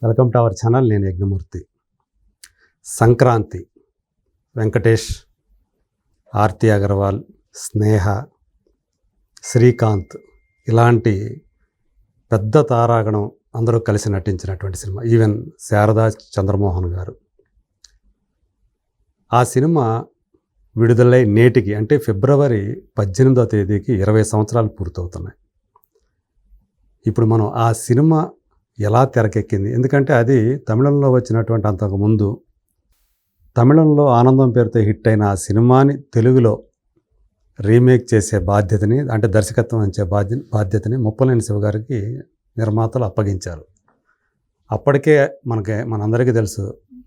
Welcome to our channel. నేను యజ్ఞమూర్తి. సంక్రాంతి, వెంకటేష్, ఆర్తి అగర్వాల్, స్నేహ, శ్రీకాంత్ ఇలాంటి పెద్ద తారాగణం అందరూ కలిసి నటించినటువంటి సినిమా. ఈవెన్ శారదా చంద్రమోహన్ గారు. ఆ సినిమా విడుదలై నేటికి అంటే ఫిబ్రవరి 18వ తేదీకి 20 సంవత్సరాలు పూర్తవుతున్నాయి. ఇప్పుడు మనం ఆ సినిమా ఎలా తెరకెక్కింది, ఎందుకంటే అది తమిళంలో వచ్చినటువంటి అంతకుముందు తమిళంలో ఆనందం పేరుతో హిట్ అయిన ఆ సినిమాని తెలుగులో రీమేక్ చేసే బాధ్యతని, అంటే దర్శకత్వం అంచే బాధ్యతని ముప్పలేని శివ గారికి నిర్మాతలు అప్పగించారు. అప్పటికే మనందరికీ తెలుసు,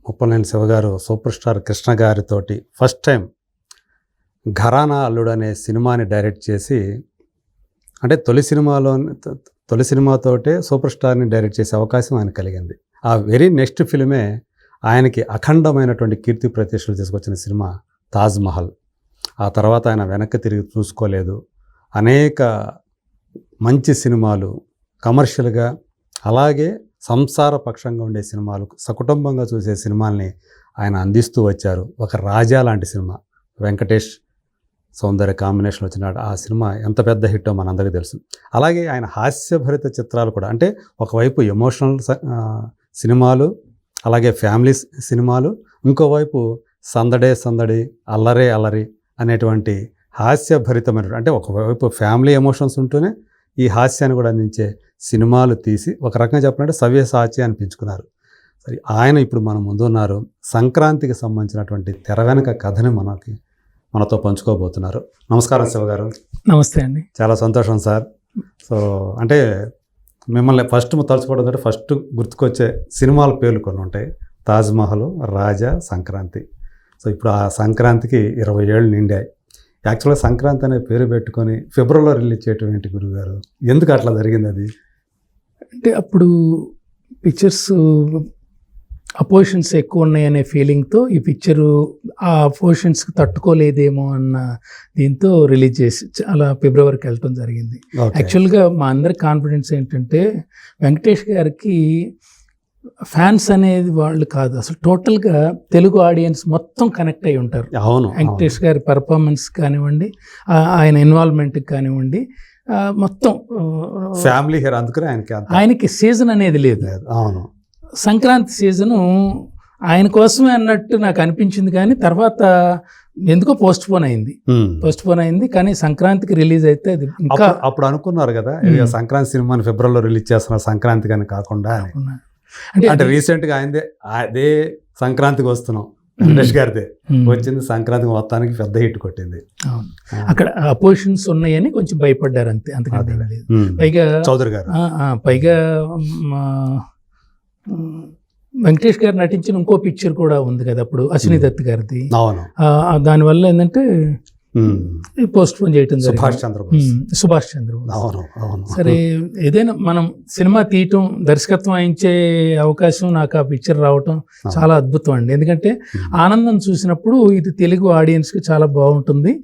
ముప్పలేని శివ గారు సూపర్ స్టార్ కృష్ణ గారితోటి ఫస్ట్ టైం ఘరానా అల్లుడు అనే సినిమాని డైరెక్ట్ చేసి, అంటే తొలి సినిమాతోటే సూపర్ స్టార్ని డైరెక్ట్ చేసే అవకాశం ఆయన కలిగింది. ఆ వెరీ నెక్స్ట్ ఫిల్మే ఆయనకి అఖండమైనటువంటి కీర్తి ప్రతిష్టలు తీసుకొచ్చిన సినిమా తాజ్ మహల్. ఆ తర్వాత ఆయన వెనక్కి తిరిగి చూసుకోలేదు. అనేక మంచి సినిమాలు కమర్షియల్గా, అలాగే సంసార పక్షంగా ఉండే సినిమాలు, సకుటుంబంగా చూసే సినిమాల్ని ఆయన అందిస్తూ వచ్చారు. ఒక రాజా లాంటి సినిమా, వెంకటేష్ సౌందర్య కాంబినేషన్ వచ్చిన ఆ సినిమా ఎంత పెద్ద హిట్టో మనందరికీ తెలుసు. అలాగే ఆయన హాస్యభరిత చిత్రాలు కూడా, అంటే ఒకవైపు ఎమోషనల్ సినిమాలు, అలాగే ఫ్యామిలీ సినిమాలు, ఇంకోవైపు సందడే సందడి, అల్లరే అల్లరి అనేటువంటి హాస్యభరితమైన, అంటే ఒకవైపు ఫ్యామిలీ ఎమోషన్స్ ఉంటూనే ఈ హాస్యాన్ని కూడా అందించే సినిమాలు తీసి ఒక రకంగా చెప్పాలంటే సవ్యసాచి అనిపించుకున్నారు. సరే, ఆయన ఇప్పుడు మన ముందు ఉన్నారు. సంక్రాంతికి సంబంధించినటువంటి తెర వెనక కథని మనతో పంచుకోబోతున్నారు. నమస్కారం శివ గారు. నమస్తే అండి. చాలా సంతోషం సార్. సో అంటే మిమ్మల్ని ఫస్ట్ తలుచుకోవడం అంటే ఫస్ట్ గుర్తుకొచ్చే సినిమాల పేర్లు కొన్ని ఉంటాయి. తాజ్ మహల్, రాజా, సంక్రాంతి. సో ఇప్పుడు ఆ సంక్రాంతికి 20 ఏళ్ళు నిండాయి. యాక్చువల్గా సంక్రాంతి అనే పేరు పెట్టుకొని ఫిబ్రవరిలో రిలీజ్ చేయటం ఏంటి గురుగారు? ఎందుకు అట్లా జరిగింది అది? అంటే అప్పుడు పిక్చర్స్ అపోజిషన్స్ ఎక్కువ ఉన్నాయనే ఫీలింగ్తో ఈ పిక్చరు ఆ అపోజిషన్స్కి తట్టుకోలేదేమో అన్న దీంతో రిలీజ్ చేసి అలా ఫిబ్రవరికి వెళ్ళటం జరిగింది. యాక్చువల్గా మా అందరి కాన్ఫిడెన్స్ ఏంటంటే, వెంకటేష్ గారికి ఫ్యాన్స్ అనేది వాళ్ళు కాదు, అసలు టోటల్గా తెలుగు ఆడియన్స్ మొత్తం కనెక్ట్ అయి ఉంటారు. అవును, వెంకటేష్ గారి పర్ఫార్మెన్స్ కానివ్వండి, ఆయన ఇన్వాల్వ్మెంట్కి కానివ్వండి, మొత్తం ఫ్యామిలీ హీరో. అందుకని ఆయనకి సీజన్ అనేది లేదు. అవును, సంక్రాంతి సీజను ఆయన కోసమే అన్నట్టు నాకు అనిపించింది, కానీ తర్వాత ఎందుకో పోస్ట్ పోన్ అయింది. కానీ సంక్రాంతికి రిలీజ్ అయితే అది ఇంకా అప్పుడు అనుకున్నారు కదా, సంక్రాంతి సినిమాని ఫిబ్రవరిలో రిలీజ్ చేస్తున్నారు సంక్రాంతి కానీ కాకుండా. అంటే రీసెంట్గా అదే సంక్రాంతికి వస్తున్నాం, వెంకటేష్ గారిదే వచ్చింది. సంక్రాంతికి మొత్తానికి పెద్ద హిట్ కొట్టింది. అక్కడ అపోజిషన్స్ ఉన్నాయని కొంచెం భయపడ్డారు, అంతకంటే లేదు. పైగా చౌదరి గారు, పైగా వెంకటేష్ గారు నటించిన ఇంకో పిక్చర్ కూడా ఉంది కదా అప్పుడు, అశ్విని దత్ గారిది. దానివల్ల ఏంటంటే పోస్ట్ పోన్ చేయటం జరిగింది. సుభాష్ చంద్రబోస్. సరే, ఏదైనా మనం సినిమా తీయటం, దర్శకత్వం వహించే అవకాశం నాకు ఆ పిక్చర్ రావటం చాలా అద్భుతం అండి. ఎందుకంటే ఆనందం చూసినప్పుడు ఇది తెలుగు ఆడియన్స్కి చాలా బాగుంటుంది.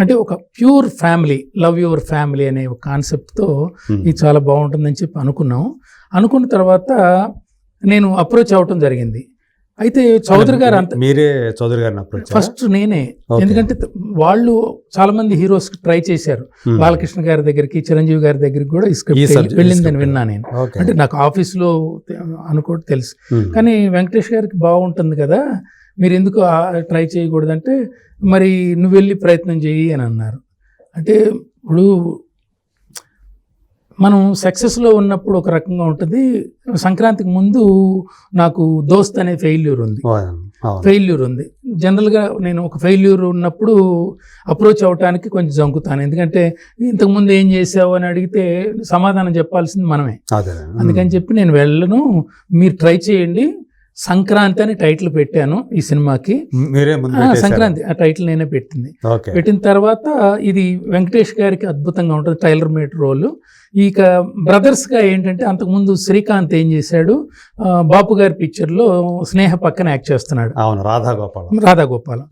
అంటే ఒక pure family, love your family అనే ఒక కాన్సెప్ట్తో ఇది చాలా బాగుంటుందని చెప్పి అనుకున్న తర్వాత నేను అప్రోచ్ అవ్వటం జరిగింది. అయితే చౌదరి గారు మీరే చౌదరి గారిని అప్రోచ్? ఫస్ట్ నేనే. ఎందుకంటే వాళ్ళు చాలా మంది హీరోస్ ట్రై చేశారు. బాలకృష్ణ గారి దగ్గరికి, చిరంజీవి గారి దగ్గరికి కూడా ఈ స్క్రిప్ట్ వెళ్ళిందని విన్నా నేను. అంటే నాకు ఆఫీస్లో అనుకోవడం తెలుసు. కానీ వెంకటేష్ గారికి బాగుంటుంది కదా, మీరు ఎందుకు ట్రై చేయకూడదంటే, మరి నువ్వు వెళ్ళి ప్రయత్నం చేయి అని అన్నారు. అంటే ఇప్పుడు మనం సక్సెస్లో ఉన్నప్పుడు ఒక రకంగా ఉంటుంది. సంక్రాంతికి ముందు నాకు దోస్త్ అనే ఫెయిల్యూర్ ఉంది. జనరల్గా నేను ఒక ఫెయిల్యూర్ ఉన్నప్పుడు అప్రోచ్ అవ్వటానికి కొంచెం జంకుతాను. ఎందుకంటే ఇంతకుముందు ఏం చేసావు అని అడిగితే సమాధానం చెప్పాల్సింది మనమే. అందుకని చెప్పి నేను వెళ్ళను, మీరు ట్రై చేయండి. సంక్రాంతి అని టైటిల్ పెట్టాను ఈ సినిమాకి. సంక్రాంతి ఆ టైటిల్ నేనే పెట్టిన తర్వాత ఇది వెంకటేష్ గారికి అద్భుతంగా ఉంటుంది. Tailor made role. ఇక బ్రదర్స్గా ఏంటంటే అంతకుముందు శ్రీకాంత్ ఏం చేశాడు, బాపు గారి పిక్చర్లో స్నేహ పక్కన యాక్ట్ చేస్తున్నాడు. అవును, రాధాగోపాలం.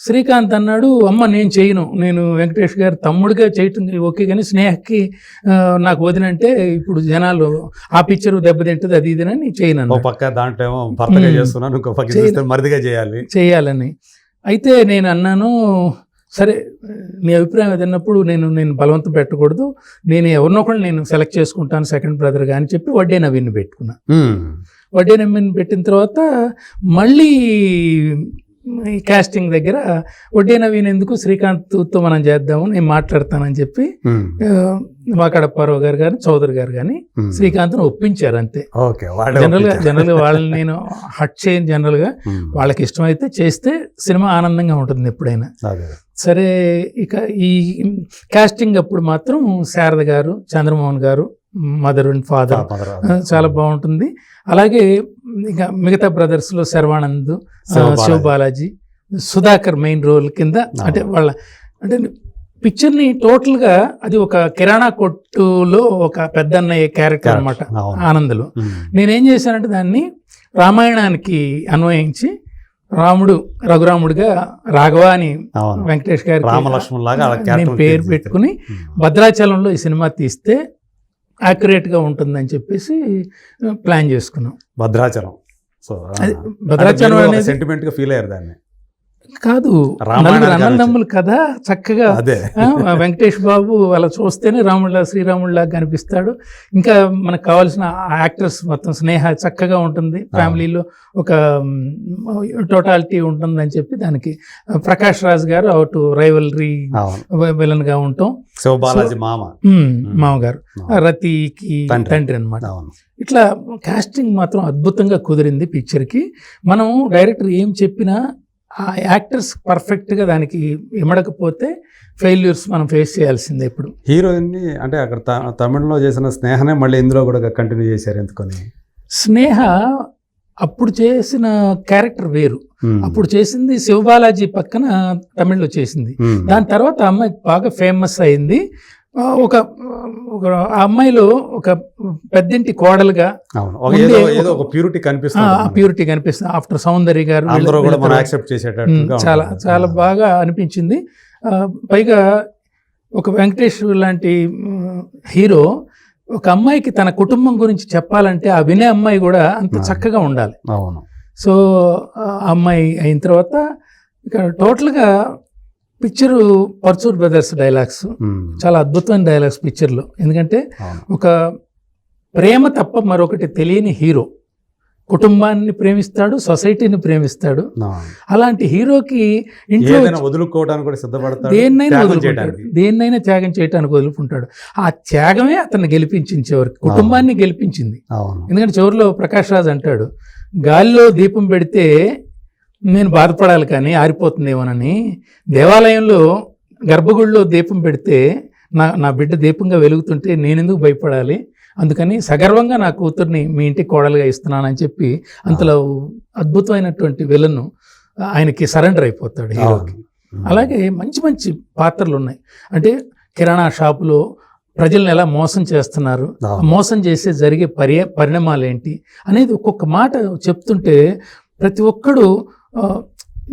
శ్రీకాంత్ అన్నాడు, అమ్మ నేను చేయను, నేను వెంకటేష్ గారు తమ్ముడిగా చేయటం ఓకే, కానీ స్నేహకి నాకు వదినంటే ఇప్పుడు జనాలు ఆ పిక్చర్ దెబ్బతింటుంది అది ఇదేనని చేయను. పక్క దాంట్లో ఏమో భర్తగా చేస్తున్నాను, ఇంకో పక్క మరిదిగా చేయాలని. అయితే నేను అన్నాను, సరే నీ అభిప్రాయం ఏదన్నప్పుడు నేను బలవంతం పెట్టకూడదు, నేను ఎవరినొకళ్ళు నేను సెలెక్ట్ చేసుకుంటాను సెకండ్ బ్రదర్గా అని చెప్పి వడ్డే నవీన్ పెట్టుకున్నా. వడ్డే నవీన్ పెట్టిన తర్వాత మళ్ళీ ఈ కాస్టింగ్ దగ్గర వడ్డే నవీన్ ఎందుకు, శ్రీకాంత్తో మనం చేద్దాము, నేను మాట్లాడతానని చెప్పి వాకడప్పారావు గారు కానీ చౌదరి గారు కానీ శ్రీకాంత్ను ఒప్పించారు అంతే. జనరల్గా వాళ్ళని నేను హట్ చేయను, జనరల్గా వాళ్ళకి ఇష్టమైతే చేస్తే సినిమా ఆనందంగా ఉంటుంది ఎప్పుడైనా. సరే, ఇక ఈ కాస్టింగ్ అప్పుడు మాత్రం శారద గారు, చంద్రమోహన్ గారు, మదర్ అండ్ ఫాదర్ చాలా బాగుంటుంది. అలాగే ఇక మిగతా బ్రదర్స్లో శర్వానంద్, శివ బాలాజీ, సుధాకర్ మెయిన్ రోల్ కింద. అంటే పిక్చర్ని టోటల్గా అది ఒక కిరాణా కొట్టులో ఒక పెద్ద అన్నయ్య క్యారెక్టర్ అనమాట ఆనంద్లో. నేనేం చేశానంటే దాన్ని రామాయణానికి అన్వయించి రాముడు రఘురాముడిగా రాఘవ అని వెంకటేష్ గారి నేను పేరు పెట్టుకుని భద్రాచలంలో ఈ సినిమా తీస్తే యాక్యురేట్గా ఉంటుందని చెప్పేసి ప్లాన్ చేసుకున్నాం. భద్రాచలం అనేది సెంటిమెంట్గా ఫీల్ అయ్యారు దాన్ని కాదు, అన్నదమ్ములు కదా చక్కగా. వెంకటేష్ బాబు అలా చూస్తేనే రాముడిలా శ్రీరాముడిలా కనిపిస్తాడు. ఇంకా మనకు కావాల్సిన యాక్టర్స్ మొత్తం స్నేహ చక్కగా ఉంటుంది, ఫ్యామిలీలో ఒక టోటాలిటీ ఉంటుందని చెప్పి దానికి ప్రకాష్ రాజ్ గారు అటు రైవల్రీ విలన్ గా ఉంటాం, శివబాలాజీ మామగారు రతికి తండ్రి అనమాట. ఇట్లా కాస్టింగ్ మాత్రం అద్భుతంగా కుదిరింది పిక్చర్కి. మనం డైరెక్టర్ ఏం చెప్పినా ఆ యాక్టర్స్ పర్ఫెక్ట్గా దానికి ఇమడకపోతే ఫెయిల్యూర్స్ మనం ఫేస్ చేయాల్సిందే. ఇప్పుడు హీరోయిన్ని అంటే అక్కడ తమిళలో చేసిన స్నేహనే మళ్ళీ ఇందులో కూడా కంటిన్యూ చేశారు ఎందుకని? స్నేహ అప్పుడు చేసిన క్యారెక్టర్ వేరు, అప్పుడు చేసింది శివబాలాజీ పక్కన తమిళ్లో చేసింది. దాని తర్వాత అమ్మాయి బాగా ఫేమస్ అయింది. ఒక అమ్మాయిలో ఒక పెద్దింటి కోడలుగా ప్యూరిటీ కనిపిస్తుంది. ఆఫ్టర్ సౌందర్య గారు చాలా చాలా బాగా అనిపించింది. పైగా ఒక వెంకటేష్ లాంటి హీరో ఒక అమ్మాయికి తన కుటుంబం గురించి చెప్పాలంటే ఆ వినే అమ్మాయి కూడా అంత చక్కగా ఉండాలి. సో ఆ అమ్మాయి అయిన తర్వాత ఇక టోటల్గా పిక్చరు పర్చూర్ బ్రదర్స్ డైలాగ్స్ చాలా అద్భుతమైన డైలాగ్స్ పిక్చర్లో. ఎందుకంటే ఒక ప్రేమ తప్ప మరొకటి తెలియని హీరో కుటుంబాన్ని ప్రేమిస్తాడు, సొసైటీని ప్రేమిస్తాడు. అలాంటి హీరోకి ఇంట్లో వదులుకోవడానికి కూడా సిద్ధపడతాడు, దేన్నైనా త్యాగం చేయడానికి వదులుకుంటాడు. ఆ త్యాగమే అతన్ని గెలిపించింది, చివరికి కుటుంబాన్ని గెలిపించింది. ఎందుకంటే చివరిలో ప్రకాష్ రాజ్ అంటాడు, గాలిలో దీపం పెడితే నేను బాధపడాలి కానీ ఆరిపోతుందేమోనని, దేవాలయంలో గర్భగుడిలో దీపం పెడితే నా బిడ్డ దీపంగా వెలుగుతుంటే నేనెందుకు భయపడాలి, అందుకని సగర్వంగా నా కూతుర్ని మీ ఇంటికి కోడలుగా ఇస్తున్నానని చెప్పి అంతలో అద్భుతమైనటువంటి విలను ఆయనకి సరెండర్ అయిపోతాడు హీరోకి. అలాగే మంచి మంచి పాత్రలు ఉన్నాయి. అంటే కిరాణా షాపులో ప్రజలను ఎలా మోసం చేస్తున్నారు, మోసం చేసే జరిగే పరిణామాలు ఏంటి అనేది ఒక్కొక్క మాట చెప్తుంటే ప్రతి ఒక్కడు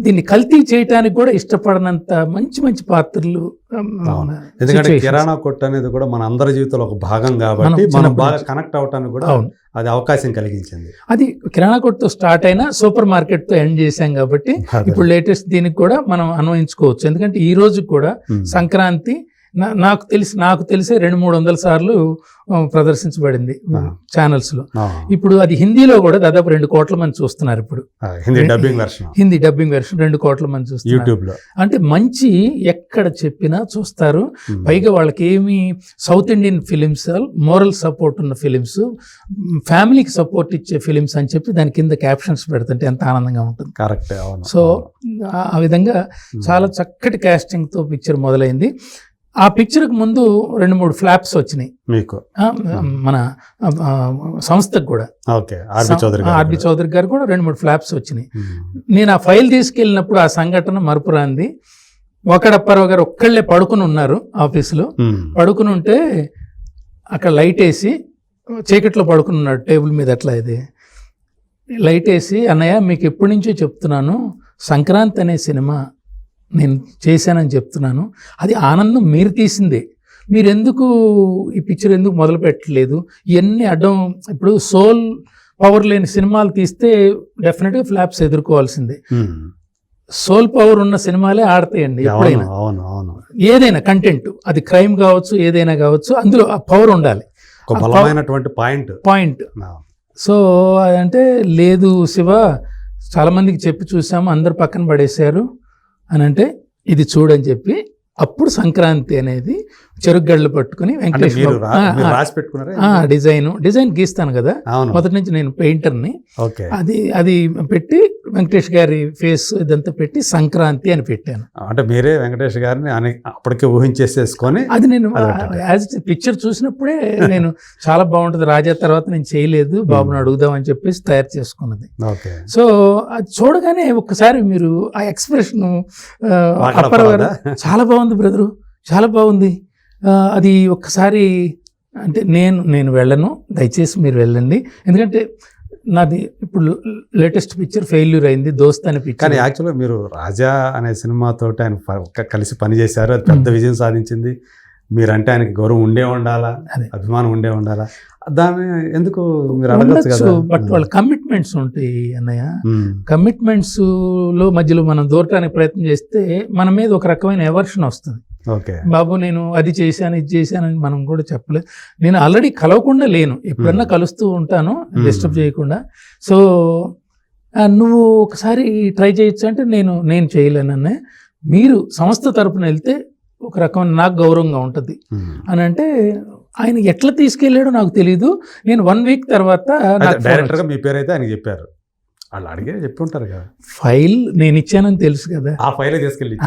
దీన్ని కల్తీ చేయటానికి కూడా ఇష్టపడనంత మంచి మంచి పాత్రలు. ఎందుకంటే కిరాణా కొట్టు అనేది కూడా మన అందరి జీవితంలో ఒక భాగం కాబట్టి మనం బాగా కనెక్ట్ అవటానికి కూడా అది అవకాశం కలిగించింది. అది కిరాణా కొట్టుతో స్టార్ట్ అయినా సూపర్ మార్కెట్తో ఎండ్ చేశాం కాబట్టి ఇప్పుడు లేటెస్ట్ దీనికి కూడా మనం అన్వయించుకోవచ్చు. ఎందుకంటే ఈ రోజు కూడా సంక్రాంతి నాకు తెలిసే 200-300 సార్లు ప్రదర్శించబడింది ఛానల్స్లో. ఇప్పుడు అది హిందీలో కూడా దాదాపు 2 కోట్ల మంది చూస్తున్నారు. ఇప్పుడు హిందీ డబ్బింగ్ వెర్షన్ 2 కోట్ల మంది చూస్తున్నారు. అంటే మంచి ఎక్కడ చెప్పినా చూస్తారు. పైగా వాళ్ళకి ఏమి south Indian films, moral support ఉన్న ఫిలిమ్స్, ఫ్యామిలీకి సపోర్ట్ ఇచ్చే ఫిలిమ్స్ అని చెప్పి దాని కింద క్యాప్షన్స్ పెడుతుంటే ఎంత ఆనందంగా ఉంటుంది. సో ఆ విధంగా చాలా చక్కటి కాస్టింగ్తో పిక్చర్ మొదలైంది. ఆ పిక్చర్కి ముందు 2-3 ఫ్లాప్స్ వచ్చినాయి మీకు, మన సంస్థకు కూడా. ఆర్బి చౌదరి గారు కూడా 2-3 ఫ్లాప్స్ వచ్చినాయి. నేను ఆ ఫైల్ తీసుకెళ్ళినప్పుడు ఆ సంఘటన మరపురాంది. వాకడప్పారావు గారు ఒక్కళ్ళే పడుకుని ఉన్నారు ఆఫీసులో. పడుకుని ఉంటే అక్కడ లైట్ వేసి చీకట్లో పడుకున్నాడు టేబుల్ మీద అట్లా ఇది లైట్ వేసి, అన్నయ్య మీకు ఎప్పటి నుంచో చెప్తున్నాను, సంక్రాంతి అనే సినిమా నేను చేశానని చెప్తున్నాను, అది ఆనందం మీరు తీసిందే, మీరు ఎందుకు ఈ పిక్చర్ ఎందుకు మొదలు పెట్టలేదు, ఇవన్నీ అడ్డం, ఇప్పుడు సోల్ పవర్ లేని సినిమాలు తీస్తే డెఫినెట్గా ఫ్లాప్స్ ఎదుర్కోవాల్సిందే. సోల్ పవర్ ఉన్న సినిమాలే ఆడతాయండి ఎప్పుడైనా, ఏదైనా కంటెంట్, అది క్రైమ్ కావచ్చు ఏదైనా కావచ్చు, అందులో ఆ పవర్ ఉండాలి, పాయింట్. సో అంటే లేదు శివ, చాలామందికి చెప్పి చూసాము, అందరు పక్కన పడేశారు అని అంటే ఇది చూడని చెప్పి, అప్పుడు సంక్రాంతి అనేది చెరుగళ్ళు పట్టుకుని వెంకటేష్ డిజైన్ గీస్తాను కదా మొదటి నుంచి, నేను పెయింటర్ని, అది పెట్టి వెంకటేష్ గారి ఫేస్ ఇదంతా పెట్టి సంక్రాంతి అని పెట్టాను. అంటే మీరే వెంకటేష్ గారిని అప్పటికే ఊహించేసేసుకొని అది నేను యాజ్ పిక్చర్ చూసినప్పుడే నేను చాలా బాగుంటుంది, రాజా తర్వాత నేను చేయలేదు, బాబుని అడుగుదామని చెప్పేసి తయారు చేసుకున్నది. సో అది చూడగానే ఒక్కసారి మీరు ఆ ఎక్స్ప్రెషన్, అప్పారావు గారు చాలా బాగుంది బ్రదరు, చాలా బాగుంది, అది ఒక్కసారి అంటే నేను వెళ్ళను, దయచేసి మీరు వెళ్ళండి, ఎందుకంటే నాది ఇప్పుడు లేటెస్ట్ పిక్చర్ ఫెయిల్యూర్ అయింది, దోస్త్ అనే పిక్చర్. కానీ యాక్చువల్గా మీరు రాజా అనే సినిమాతో ఆయన కలిసి పనిచేశారు, అది పెద్ద విజయం సాధించింది, మీరంటే ఆయనకి గౌరవం ఉండే ఉండాలా, అభిమానం ఉండే ఉండాలా, దాన్ని ఎందుకు మీరు అడగచ్చు కదా. బట్ వాళ్ళ కమిట్మెంట్స్ ఉంటాయి అన్నయ్య, కమిట్మెంట్స్ లో మధ్యలో మనం దూరటానికి ప్రయత్నం చేస్తే మన మీద ఒక రకమైన ఎవర్షన్ వస్తుంది. బాబు నేను అది చేశాను ఇది చేశానని మనం కూడా చెప్పలేదు, నేను ఆల్రెడీ కలవకుండా లేను, ఎప్పుడన్నా కలుస్తూ ఉంటాను డిస్టర్బ్ చేయకుండా. సో నువ్వు ఒకసారి ట్రై చేయొచ్చు అంటే నేను చేయలేనన్నే, మీరు సంస్థ తరపున వెళ్తే ఒక రకమైన నాకు గౌరవంగా ఉంటుంది అని అంటే, ఆయన ఎట్లా తీసుకెళ్ళాడో నాకు తెలీదు. నేను 1 వీక్ తర్వాత డైరెక్టర్గా మీ పేరు అయితే ఆయన చెప్పారు, వాళ్ళు అడిగే చెప్పి ఉంటారు కదా, ఫైల్ నేను ఇచ్చానని తెలుసు కదా, ఆ ఫైలే తీసుకెళ్ళి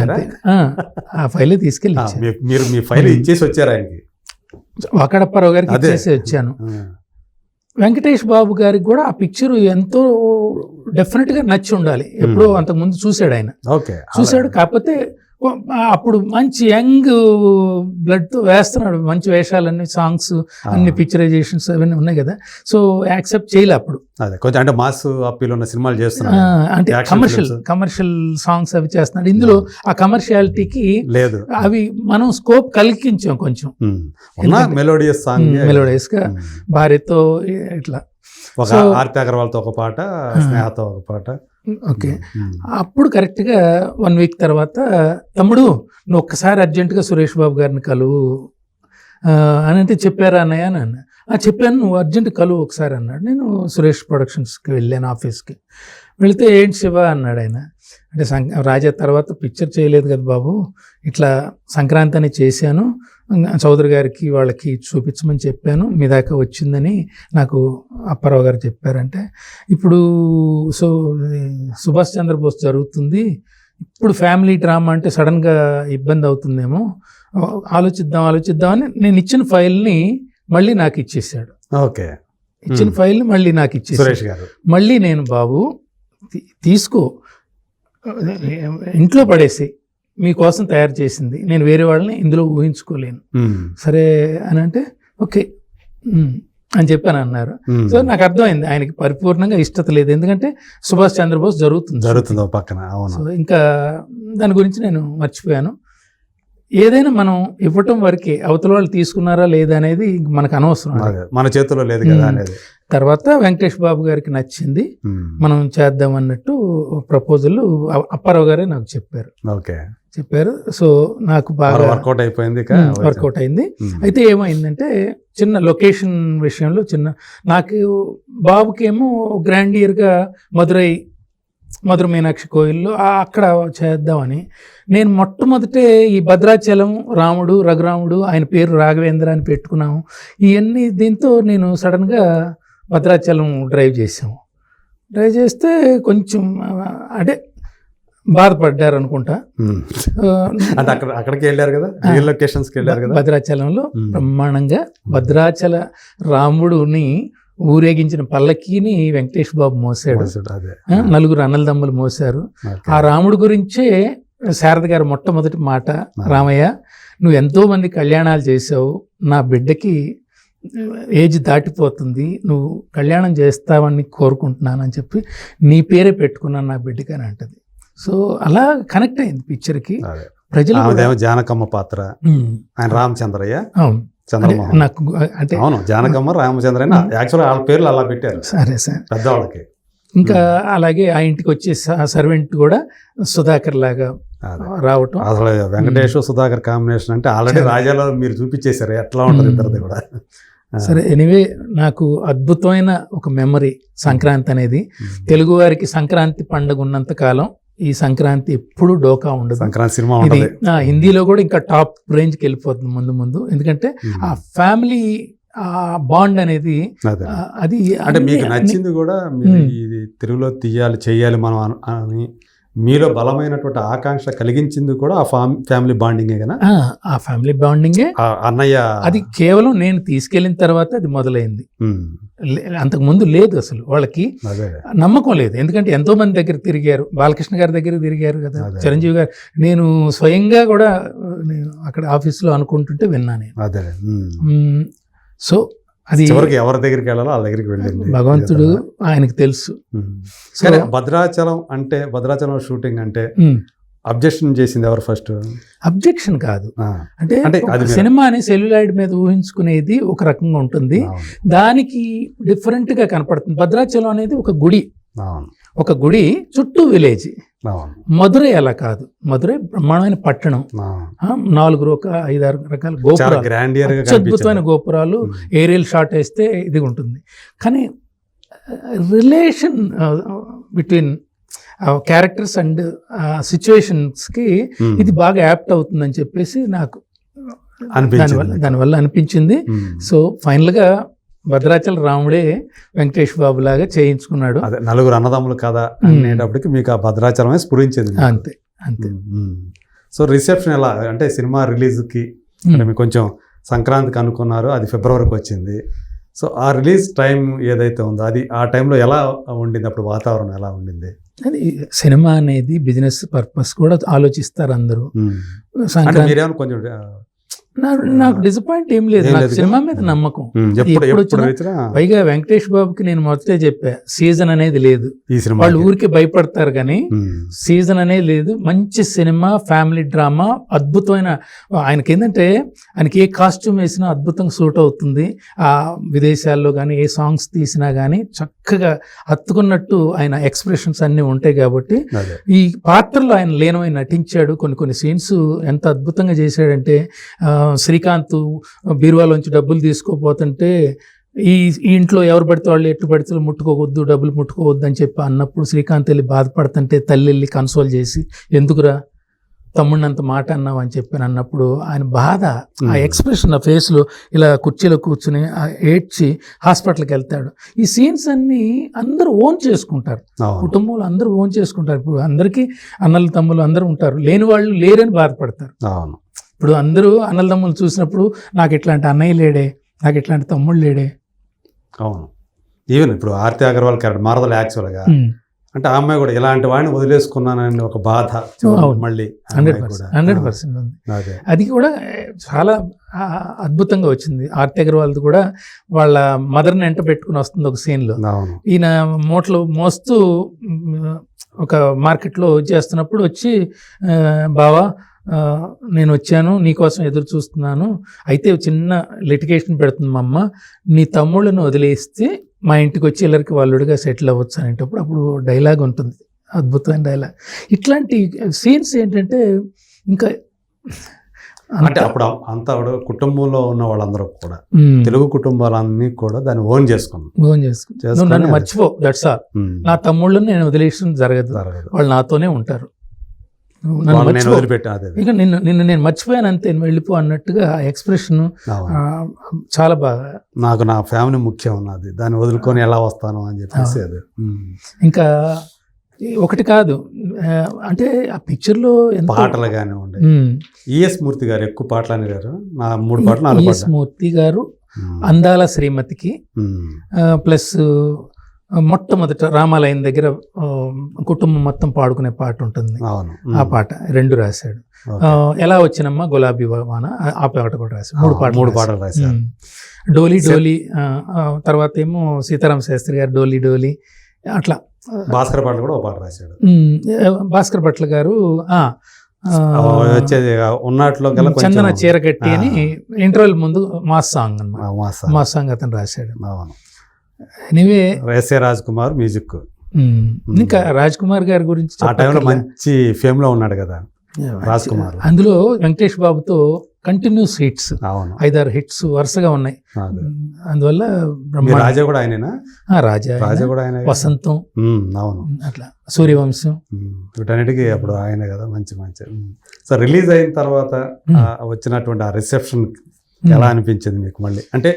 ఆ ఫైలే తీసుకెళ్ళి మీరు మీ ఫైల్ ఇచ్చేసి వచ్చారు ఆయనకి, వాకడప్పారావు గారికి ఇచ్చేసి వచ్చాను. వెంకటేష్ బాబు గారికి కూడా ఆ పిక్చర్ ఎంతో డెఫినెట్గా నచ్చి ఉండాలి, ఎప్పుడో అంతకుముందు చూశాడు ఆయన, చూశాడు, కాకపోతే అప్పుడు మంచి యంగ్ బ్లడ్తో వేస్తున్నాడు, మంచి వేషాలన్నీ, సాంగ్స్ అన్ని పిక్చరైజేషన్స్ అవన్నీ ఉన్నాయి కదా, సో యాక్సెప్ట్ చేయలే అప్పుడు. కొంచెం అంటే మాస్ అప్పీల్ ఉన్న సినిమాలు చేస్తున్నాడు, అంటే కమర్షియల్ సాంగ్స్ అవి చేస్తున్నాడు. ఇందులో ఆ కమర్షియాలిటీకి లేదు, అవి మనం స్కోప్ కలిగించాం కొంచెం, మెలోడియస్ గా భార్యతో ఇట్లా, ఆర్తి అగర్వాల్తో ఒక పాట, స్నేహతో ఒక పాట. ఓకే, అప్పుడు కరెక్ట్గా 1 వీక్ తర్వాత తమ్ముడు నువ్వు ఒక్కసారి అర్జెంటుగా సురేష్ బాబు గారిని కలువు అని అంటే, చెప్పారా అన్నయ్య అని అన్న. చెప్పాను, నువ్వు అర్జెంట్ కలువు ఒకసారి అన్నాడు. నేను సురేష్ ప్రొడక్షన్స్కి వెళ్ళాను, ఆఫీస్కి వెళితే ఏంటి శివ అన్నాడు ఆయన, అంటే రాజా తర్వాత పిక్చర్ చేయలేదు కదా బాబు, ఇట్లా సంక్రాంతి అని చేశాను, చౌదరి గారికి వాళ్ళకి చూపించమని చెప్పాను, మీ దాకా వచ్చిందని నాకు అప్పారావు గారు చెప్పారంటే, ఇప్పుడు సో సుభాష్ చంద్రబోస్ జరుగుతుంది, ఇప్పుడు ఫ్యామిలీ డ్రామా అంటే సడన్గా ఇబ్బంది అవుతుందేమో, ఆలోచిద్దామని నేను ఇచ్చిన ఫైల్ని మళ్ళీ నాకు ఇచ్చేసాడు. ఓకే, ఇచ్చిన ఫైల్ని మళ్ళీ నాకు ఇచ్చేసాడు. మళ్ళీ నేను బాబు తీసుకో, ఇంట్లో పడేసి మీకోసం తయారు చేసింది, నేను వేరే వాళ్ళని ఇందులో ఊహించుకోలేను, సరే అని అంటే ఓకే అని చెప్పాను అన్నారు. సో నాకు అర్థమైంది ఆయనకి పరిపూర్ణంగా ఇష్టత లేదు, ఎందుకంటే సుభాష్ చంద్రబోస్ జరుగుతుంది పక్కన. సో ఇంకా దాని గురించి నేను మర్చిపోయాను. ఏదైనా మనం ఇవ్వటం వరకే, అవతల వాళ్ళు తీసుకున్నారా లేదా అనేది మనకు అనవసరం, మన చేతిలో లేదు కదా అనేది. తర్వాత వెంకటేష్ బాబు గారికి నచ్చింది, మనం చేద్దాం అన్నట్టు ప్రపోజల్ అప్పారావు గారే నాకు చెప్పారు. సో నాకు బాగా వర్కౌట్ అయింది. అయితే ఏమైందంటే చిన్న లొకేషన్ విషయంలో నాకు బాబుకేమో గ్రాండియర్గా మధుర మీనాక్షి కోయిల్లో అక్కడ చేద్దామని, నేను మొట్టమొదటే ఈ భద్రాచలం రాముడు రఘురాముడు, ఆయన పేరు రాఘవేంద్ర అని పెట్టుకున్నాము. ఇవన్నీ దీంతో నేను సడన్గా భద్రాచలం డ్రైవ్ చేస్తే కొంచెం అంటే బాధపడ్డారు అనుకుంటా. అక్కడికి వెళ్ళారు కదా, భద్రాచలంలో బ్రహ్మాండంగా భద్రాచల రాముడుని ఊరేగించిన పల్లకీని వెంకటేష్ బాబు మోసాడు, 4 అన్నలదమ్ములు మోసారు. ఆ రాముడు గురించే శారద గారు మొట్టమొదటి మాట, రామయ్య నువ్వు ఎంతో మంది కళ్యాణాలు చేసావు, నా బిడ్డకి ఏజ్ దాటిపోతుంది, నువ్వు కళ్యాణం చేస్తావని కోరుకుంటున్నానని చెప్పి నీ పేరే పెట్టుకున్నాను నా బిడ్డకి అని అంటది. సో అలా కనెక్ట్ అయింది పిక్చర్కి. ప్రజలు ఆమెదేమో జానకమ్మ పాత్ర, ఆయన రామచంద్రయ్య, అవును చంద్రమోహన్. నాకు అంటే అవును, జానకమ్మ రామచంద్రయ్య యాక్చువల్గా వాళ్ళ పేర్లు అలా పెట్టారు సరే సార్ పెద్దవాళ్ళకి. ఇంకా అలాగే ఆ ఇంటికి వచ్చే సర్వెంట్ కూడా సుధాకర్ లాగా రావటం. అసలు వెంకటేష్ సుధాకర్ కాంబినేషన్ అంటే ఆల్రెడీ రాజాలో మీరు చూపించేశారు ఎట్లా ఉంటుంది ఇద్దరిది కూడా. సరే, ఎనీవే నాకు అద్భుతమైన ఒక మెమరీ సంక్రాంతి అనేది. తెలుగు వారికి సంక్రాంతి పండుగ ఉన్నంత కాలం ఈ సంక్రాంతి ఎప్పుడు డోకా ఉండదు. సంక్రాంతి సినిమా ఇది హిందీలో కూడా ఇంకా టాప్ రేంజ్కి వెళ్ళిపోతుంది ముందు ముందు. ఎందుకంటే ఆ ఫ్యామిలీ ఆ బాండ్ అనేది అది అంటే మీకు నచ్చింది కూడా ఇది తెలుగులో తీయాలి చెయ్యాలి మనం అని మీలో బలమైనటువంటి ఆకాంక్ష కలిగించింది కూడా ఆ ఫ్యామిలీ బాండింగే కదా. ఆ ఫ్యామిలీ బాండింగే అన్నయ్య అది కేవలం నేను తీసుకెళ్లిన తర్వాత అది మొదలైంది. అంతకు ముందు లేదు, అసలు వాళ్ళకి నమ్మకం లేదు. ఎందుకంటే ఎంతో మంది దగ్గర తిరిగారు, బాలకృష్ణ గారి దగ్గర తిరిగారు కదా, చిరంజీవి గారు. నేను స్వయంగా కూడా నేను అక్కడ ఆఫీస్లో అనుకుంటుంటే విన్నాను. సో అది ఎవరి దగ్గరికి వెళ్ళాలో వాళ్ళ దగ్గరికి వెళ్ళింది భగవంతుడు, ఆయనకు తెలుసు. సరే, భద్రాచలం షూటింగ్ అంటే అబ్జెక్షన్ చేసింది ఎవరు ఫస్ట్? అబ్జెక్షన్ కాదు, అంటే సినిమాని సెల్యులాయిడ్ మీద ఊహించుకునేది ఒక రకంగా ఉంటుంది, దానికి డిఫరెంట్ గా కనపడుతుంది. భద్రాచలం అనేది ఒక గుడి చుట్టూ విలేజ్. మధురై అలా కాదు, మధురై బ్రహ్మాండమైన పట్టణం, 4-5-6 రకాల గోపురాలు, అద్భుతమైన గోపురాలు, ఏరియల్ షాట్ వేస్తే ఇది ఉంటుంది. కానీ రిలేషన్ బిట్వీన్ క్యారెక్టర్స్ అండ్ సిచ్యువేషన్స్కి ఇది బాగా యాప్ట్ అవుతుందని చెప్పేసి నాకు దానివల్ల అనిపించింది. సో ఫైనల్గా భద్రాచల రాముడే వెంకటేష్ బాబు లాగా చేయించుకున్నాడు. నలుగురు అన్నదమ్ములు కదా అనేటప్పటికి మీకు ఆ భద్రాచలమే స్ఫురించింది. అంతే. సో రిసెప్షన్ ఎలా అంటే సినిమా రిలీజ్కి అంటే మీకు కొంచెం సంక్రాంతికి అనుకున్నారు, అది ఫిబ్రవరికి వచ్చింది. సో ఆ రిలీజ్ టైం ఏదైతే ఉందో అది ఆ టైంలో ఎలా ఉండింది, అప్పుడు వాతావరణం ఎలా ఉండింది? అది సినిమా అనేది బిజినెస్ పర్పస్ కూడా ఆలోచిస్తారు అందరూ. మీరేమో కొంచెం నాకు డిసప్పాయింట్ ఏం లేదు, నాకు సినిమా మీద నమ్మకం. పైగా వెంకటేష్ బాబుకి నేను మొదటే చెప్పా, సీజన్ అనేది లేదు, వాళ్ళు ఊరికి భయపడతారు కానీ సీజన్ అనేది లేదు. మంచి సినిమా, ఫ్యామిలీ డ్రామా, అద్భుతమైన. ఆయనకి ఏంటంటే ఆయనకి ఏ కాస్ట్యూమ్ వేసినా అద్భుతంగా సూట్ అవుతుంది. ఆ విదేశాల్లో కానీ ఏ సాంగ్స్ తీసినా కానీ చక్కగా హత్తుకున్నట్టు ఆయన ఎక్స్ప్రెషన్స్ అన్నీ ఉంటాయి. కాబట్టి ఈ పాత్రలో ఆయన లీనమై నటించాడు. కొన్ని సీన్స్ ఎంత అద్భుతంగా చేశాడంటే, శ్రీకాంత్ బీరువాలోంచి డబ్బులు తీసుకోపోతుంటే ఈ ఇంట్లో ఎవరు పడితే వాళ్ళు ఎట్టు పడితే ముట్టుకోవద్దు, డబ్బులు ముట్టుకోవద్దు అని చెప్పి అన్నప్పుడు శ్రీకాంత్ వెళ్ళి బాధపడుతుంటే తల్లి వెళ్ళి కన్సోల్ చేసి, ఎందుకురా తమ్ముడిని అంత మాట అన్నావు అని చెప్పి అన్నప్పుడు ఆయన బాధ, ఆ ఎక్స్ప్రెషన్ ఆ ఫేస్లో ఇలా కుర్చీలో కూర్చుని ఏడ్చి హాస్పిటల్కి వెళ్తాడు. ఈ సీన్స్ అన్నీ అందరూ ఓన్ చేసుకుంటారు, కుటుంబంలో అందరూ ఓన్ చేసుకుంటారు. ఇప్పుడు అందరికీ అన్నలు తమ్ముళ్ళు అందరూ ఉంటారు, లేని వాళ్ళు లేరని బాధపడతారు. ఇప్పుడు అందరూ అన్నదమ్ములు చూసినప్పుడు నాకు ఇట్లాంటి అన్నయ్య లేడే, నాకు ఇట్లాంటి తమ్ముడు లేడే. అవును, ఈవెన్ ఇప్పుడు ఆర్తి అగర్వాల్ క్యారెక్టర్ మారదలు యాక్చువల్గా అంటే ఆ అమ్మాయి కూడా ఇలాంటి వాడిని వదిలేసుకున్నానని ఒక బాధ మళ్ళీ 100% ఉంది. అది కూడా చాలా అద్భుతంగా వచ్చింది. ఆర్తి అగర్వాల్ది కూడా వాళ్ళ మదర్ని ఎంట పెట్టుకుని వస్తుంది ఒక సీన్లో. ఈయన మూటలు మోస్తూ ఒక మార్కెట్లో చేస్తున్నప్పుడు వచ్చి, బావా నేను వచ్చాను, నీకోసం ఎదురు చూస్తున్నాను, అయితే చిన్న లిటిగేషన్ పెడుతుంది మా అమ్మ, నీ తమ్ముళ్ళను వదిలేస్తే మా ఇంటికి వచ్చి ఇల్లరికి వాళ్ళుడిగా సెటిల్ అవ్వచ్చు అనేటప్పుడు అప్పుడు డైలాగ్ ఉంటుంది, అద్భుతమైన డైలాగ్. ఇట్లాంటి సీన్స్ ఏంటంటే ఇంకా అంటే అప్పుడు అంతా కుటుంబంలో ఉన్న వాళ్ళందరూ కూడా తెలుగు కుటుంబాలన్నీ కూడా దాన్ని ఓన్ చేసుకున్నాను. నన్ను మర్చిపో, దట్స్ ఆల్. నా తమ్ముళ్ళని నేను వదిలేసిన జరగదు, వాళ్ళు నాతోనే ఉంటారు. ఇక నిన్ను నేను మర్చిపోయాను అంతే, వెళ్ళిపో అన్నట్టుగా ఎక్స్ప్రెషన్ చాలా బాగా. నాకు నా ఫ్యామిలీ ముఖ్యం ఉన్నది, దాన్ని వదులుకొని ఎలా వస్తాను అని చెప్పేసి. ఇంకా ఒకటి కాదు అంటే ఆ పిక్చర్లో పాటలు కానివ్వండి, ఈఎస్ మూర్తి గారు ఎక్కువ పాటలు అని గారు, నా 3 పాటలు. ఈఎస్ మూర్తి గారు అందాల శ్రీమతికి ప్లస్ మొట్టమొదట రామాలయం దగ్గర కుటుంబం మొత్తం పాడుకునే పాట ఉంటుంది. ఆ పాట 2 రాశాడు. ఎలా వచ్చినమ్మా గులాబీ వాన, ఆ పాట కూడా రాశాడు. 3 పాటలు రాశాడు. డోలీ డోలీ, తర్వాత ఏమో సీతారామ శాస్త్రి గారు డోలీ డోలీ, అట్లా భాస్కర్ భట్ల కూడా ఒక పాట రాశాడు. భాస్కర్ భట్ల గారు వచ్చేది ఉన్నట్లో చందన చీరకట్టి అని ఇంటర్వెల్ ముందు మాస్ సాంగ్ అన్నమాట. మాస్ సాంగ్ అతను రాశాడు. Anyway S A Raj Kumar music. ఇంకా రాజ్ కుమార్ గారి గురించి ఆ టైంలో మంచి ఫేమ్ లో ఉన్నాడు కదా రాజ్ కుమార్. అందులో వెంకటేష్ బాబుతో కంటిన్యూస్ హిట్స్, 5-6 హిట్స్ వరుసగా ఉన్నాయి. అందువల్ల రాజా కూడా ఆయనేనా? రాజా కూడా ఆయన, వసంతం, అవును, అట్లా సూర్యవంశం, వీటన్నిటికీ అప్పుడు ఆయనే కదా. మంచి మంచి. సో రిలీజ్ అయిన తర్వాత వచ్చినటువంటి ఆ రిసెప్షన్ ఎలా అనిపించింది మీకు? మళ్ళీ అంటే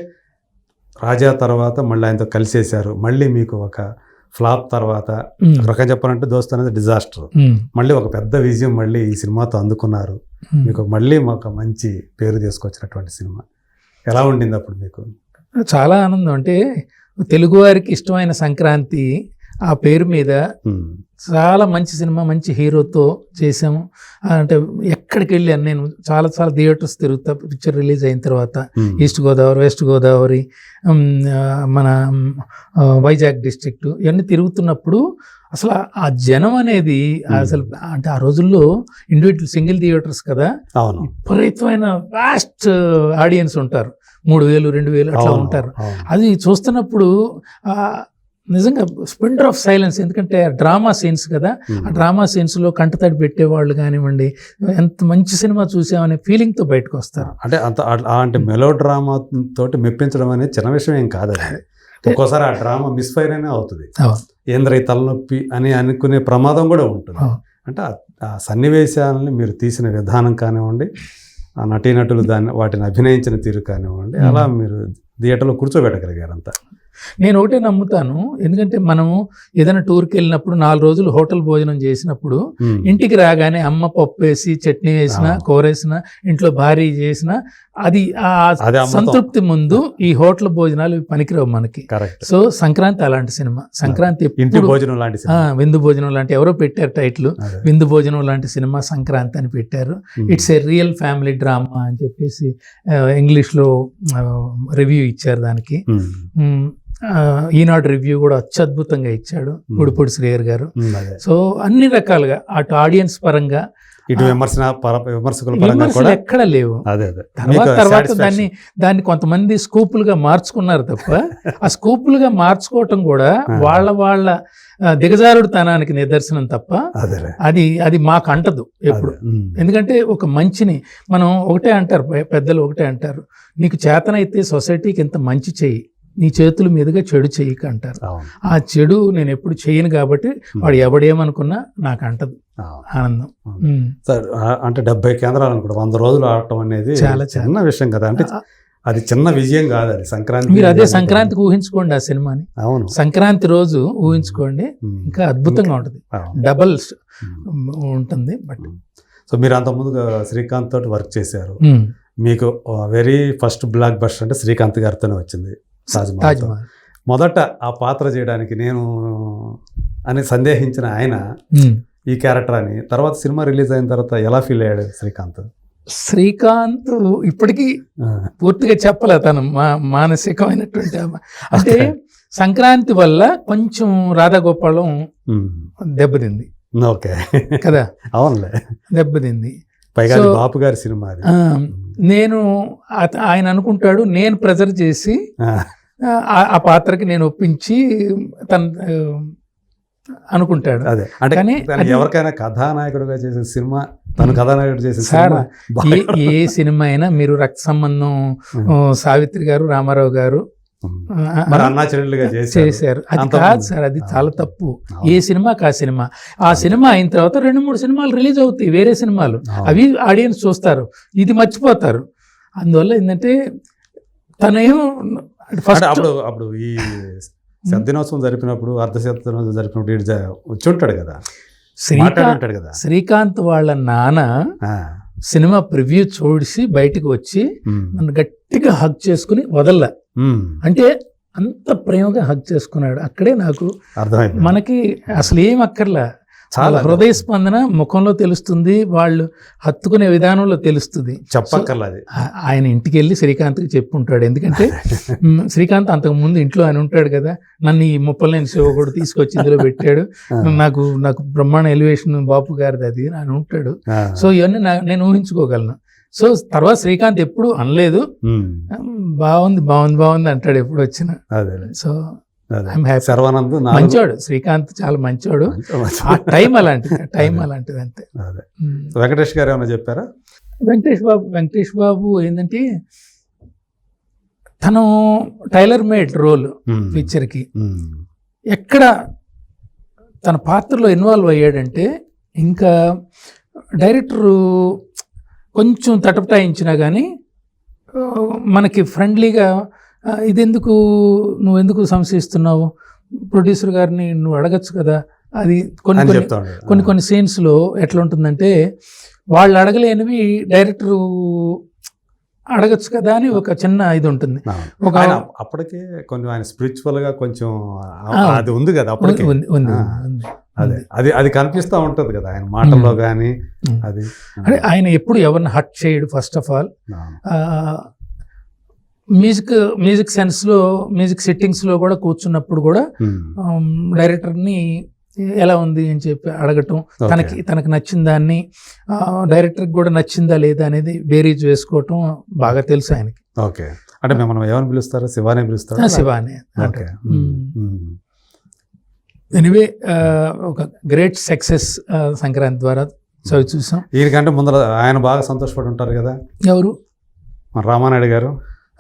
రాజా తర్వాత మళ్ళీ ఆయనతో కలిసేశారు, మళ్ళీ మీకు ఒక ఫ్లాప్ తర్వాత ఒక రకం చెప్పాలంటే దోస్త్ అనేది డిజాస్టర్, మళ్ళీ ఒక పెద్ద విజయం మళ్ళీ ఈ సినిమాతో అందుకున్నారు. మీకు మళ్ళీ ఒక మంచి పేరు తీసుకొచ్చినటువంటి సినిమా ఎలా ఉండింది అప్పుడు మీకు? చాలా ఆనందం. అంటే తెలుగు వారికి ఇష్టమైన సంక్రాంతి ఆ పేరు మీద చాలా మంచి సినిమా, మంచి హీరోతో చేసాము. అంటే ఎక్కడికి వెళ్ళాను నేను, చాలా థియేటర్స్ తిరుగుతా పిక్చర్ రిలీజ్ అయిన తర్వాత. ఈస్ట్ గోదావరి, వెస్ట్ గోదావరి, మన వైజాగ్ డిస్ట్రిక్ట్, ఇవన్నీ తిరుగుతున్నప్పుడు అసలు ఆ జనం అనేది అసలు, అంటే ఆ రోజుల్లో ఇండివిజువల్ సింగిల్ థియేటర్స్ కదా, విపరీతమైన వాస్ట్ ఆడియన్స్ ఉంటారు, 3,000 2,000 అట్లా ఉంటారు. అది చూస్తున్నప్పుడు నిజంగా స్ప్లెండర్ ఆఫ్ సైలెన్స్. ఎందుకంటే డ్రామా సీన్స్ కదా, ఆ డ్రామా సీన్స్లో కంటతడి పెట్టేవాళ్ళు కానివ్వండి, ఎంత మంచి సినిమా చూసామనే ఫీలింగ్తో బయటకు వస్తారు. అంటే అంటే మెలో డ్రామా తోటి మెప్పించడం అనేది చిన్న విషయం ఏం కాదు. ఒక్కోసారి ఆ డ్రామా మిస్ఫైర్ అనే అవుతుంది, ఏంద్ర తలనొప్పి అని అనుకునే ప్రమాదం కూడా ఉంటుంది. అంటే ఆ సన్నివేశాలని మీరు తీసిన విధానం కానివ్వండి, ఆ నటీనటులు వాటిని అభినయించిన తీరు కానివ్వండి, అలా మీరు థియేటర్లో కూర్చోబెట్టగలిగారు అంతా. నేను ఒకటే నమ్ముతాను, ఎందుకంటే మనము ఏదైనా టూర్కి వెళ్ళినప్పుడు 4 రోజులు హోటల్ భోజనం చేసినప్పుడు ఇంటికి రాగానే అమ్మ పప్పు వేసి చట్నీ వేసిన, కూర వేసిన, ఇంట్లో భారీ చేసిన, అది ఆ సంతృప్తి ముందు ఈ హోటల్ భోజనాలు పనికిరావు మనకి. సో సంక్రాంతి అలాంటి సినిమా. సంక్రాంతి విందు భోజనం లాంటి, ఎవరో పెట్టారు టైటిల్, విందు భోజనం లాంటి సినిమా సంక్రాంతి అని పెట్టారు. It's a real family drama అని చెప్పేసి ఇంగ్లీష్లో రివ్యూ ఇచ్చారు దానికి. ఈనాడు రివ్యూ కూడా అత్యద్భుతంగా ఇచ్చాడు గుడిపూడి శ్రీయర్ గారు. సో అన్ని రకాలుగా అటు ఆడియన్స్ పరంగా, ఇటు విమర్శకుల పరంగా కూడా ఎక్కడ లేవు. తర్వాత దాన్ని కొంతమంది స్కూపులుగా మార్చుకున్నారు తప్ప, ఆ స్కూపులుగా మార్చుకోవటం కూడా వాళ్ళ దిగజారుడుతనానికి నిదర్శనం తప్ప అది మాకు అంటదు ఎప్పుడు. ఎందుకంటే ఒక మంచిని మనం ఒకటే అంటారు, పెద్దలు ఒకటే అంటారు, నీకు చేతనైతే సొసైటీకి ఇంత మంచి చెయ్యి, నీ చేతుల మీదుగా చెడు చెయ్యక అంటారు. ఆ చెడు నేను ఎప్పుడు చేయను కాబట్టి వాడు ఎవడేమనుకున్నా నాకు అంటదు. ఆనందం. సార్ అంటే 70 కేంద్రాలు అనుకుంటా, 100 రోజులు ఆడటం అనేది చాలా చిన్న విషయం కదా. అంటే అది చిన్న విజయం కాదు, అది సంక్రాంతి. మీరు అదే సంక్రాంతికి ఊహించుకోండి ఆ సినిమాని. అవును, సంక్రాంతి రోజు ఊహించుకోండి, ఇంకా అద్భుతంగా ఉంటుంది, డబల్ ఉంటుంది. బట్ సో మీరు అంతకుముందు శ్రీకాంత్ తోటి వర్క్ చేశారు. మీకు వెరీ ఫస్ట్ బ్లాక్ బస్టర్ అంటే శ్రీకాంత్ గారితోనే వచ్చింది తాజ్మహల్. మొదట ఆ పాత్ర చేయడానికి నేను అని సందేహించిన ఆయన ఈ క్యారెక్టర్ అని, తర్వాత సినిమా రిలీజ్ అయిన తర్వాత ఎలా ఫీల్ అయ్యాడు శ్రీకాంత్? ఇప్పటికీ పూర్తిగా చెప్పలే తను మానసికమైనటువంటి, అంటే సంక్రాంతి వల్ల కొంచెం రాధాగోపాలం దెబ్బతింది. ఓకే కదా, అవునులే, దెబ్బతింది. పైగా బాపు గారి సినిమా. నేను ఆయన అనుకుంటాడు నేను ప్రెజర్ చేసి ఆ పాత్రకి నేను ఒప్పించి తను అనుకుంటాడు. అదే అంటే కానీ ఎవరికైనా కథానాయకుడుగా చేసే సినిమా, తను కథానాయకుడు చేసే సినిమా, ఏ సినిమా అయినా మీరు రక్త సంబంధం సావిత్రి గారు, రామారావు గారు చేశారు, అది కాదు సార్, అది చాలా తప్పు. ఏ సినిమాకి ఆ సినిమా అయిన తర్వాత 2-3 సినిమాలు రిలీజ్ అవుతాయి, వేరే సినిమాలు, అవి ఆడియన్స్ చూస్తారు, ఇది మర్చిపోతారు. అందువల్ల ఏంటంటే తనేమో ఫస్ట్ అప్పుడు ఈ శతదినోత్సవం జరిపినప్పుడు, అర్ధశతదినోత్సవం జరిపినప్పుడు వచ్చి ఉంటాడు కదా శ్రీకాంత్ వాళ్ళ నాన్న. సినిమా ప్రివ్యూ చూసి బయటకు వచ్చి నన్ను గట్టిగా హగ్ చేసుకుని వదల్లా. అంటే అంత ప్రేమగా హగ్ చేసుకున్నాడు. అక్కడే నాకు అర్థమైంది. మనకి అసలు ఏం అక్కర్లా, చాలా హృదయ స్పందన ముఖంలో తెలుస్తుంది, వాళ్ళు హత్తుకునే విధానంలో తెలుస్తుంది. చెప్పక్కర్లేదు. ఆయన ఇంటికి వెళ్ళి శ్రీకాంత్కి చెప్పుంటాడు. ఎందుకంటే శ్రీకాంత్ అంతకు ముందు ఇంట్లో ఆయన ఉంటాడు కదా, నన్ను ఈ ముప్పలేని శివ కూడా తీసుకొచ్చి ఇందులో పెట్టాడు, నాకు బ్రహ్మాండ ఎలివేషన్ బాపు గారిది అది అని ఉంటాడు. సో ఇవన్నీ నేను ఊహించుకోగలను. సో తర్వాత శ్రీకాంత్ ఎప్పుడు అనలేదు, బాగుంది బాగుంది బాగుంది అంటాడు ఎప్పుడు వచ్చినా. సో శర్వానంద్ మంచోడు, శ్రీకాంత్ చాలా మంచోడు. ఆ టైం అలాంటిది అంతే. వెంకటేష్ గారు ఏమైనా చెప్పారా? వెంకటేష్ బాబు ఏంటంటే తను టైలర్ మేడ్ రోల్ పిక్చర్కి ఎక్కడ తన పాత్రలో ఇన్వాల్వ్ అయ్యాడంటే, ఇంకా డైరెక్టరు కొంచెం తటపటాయించినా కానీ మనకి ఫ్రెండ్లీగా ఇదెందుకు, నువ్వెందుకు సంశయిస్తున్నావు, ప్రొడ్యూసర్ గారిని నువ్వు అడగచ్చు కదా. అది కొన్ని సీన్స్లో ఎట్లా ఉంటుందంటే, వాళ్ళు అడగలేనివి డైరెక్టరు అడగచ్చు కదా అని ఒక చిన్న ఇది ఉంటుంది. ఒక అప్పటికే కొంచెం ఆయన స్పిరిచువల్ గా కొంచెం అది ఉంది కదా, అప్పటికే అది కనిపిస్తూ ఉంటుంది కదా ఆయన మాటల్లో కానీ. అది అంటే ఆయన ఎప్పుడు ఎవరిని హర్ట్ చేయడు. ఫస్ట్ ఆఫ్ ఆల్ మ్యూజిక్ సెన్స్లో, మ్యూజిక్ సెట్టింగ్స్లో కూడా కూర్చున్నప్పుడు కూడా డైరెక్టర్ని ఎలా ఉంది అని చెప్పి అడగటం, తనకి నచ్చిన దాన్ని డైరెక్టర్కి కూడా నచ్చిందా లేదా అనేది బేరీజ్ వేసుకోవటం బాగా తెలుసు ఆయనకి. ఓకే, అంటే మిమ్మల్ని ఏమని పిలుస్తారా? శివానే పిలుస్తారా? శివానే. ఎనీవే ఒక గ్రేట్ సక్సెస్ సంక్రాంతి ద్వారా చూసాం. ఈయనకంటే ముందర ఆయన బాగా సంతోషపడి ఉంటారు కదా. ఎవరు? రామానాయుడు గారు.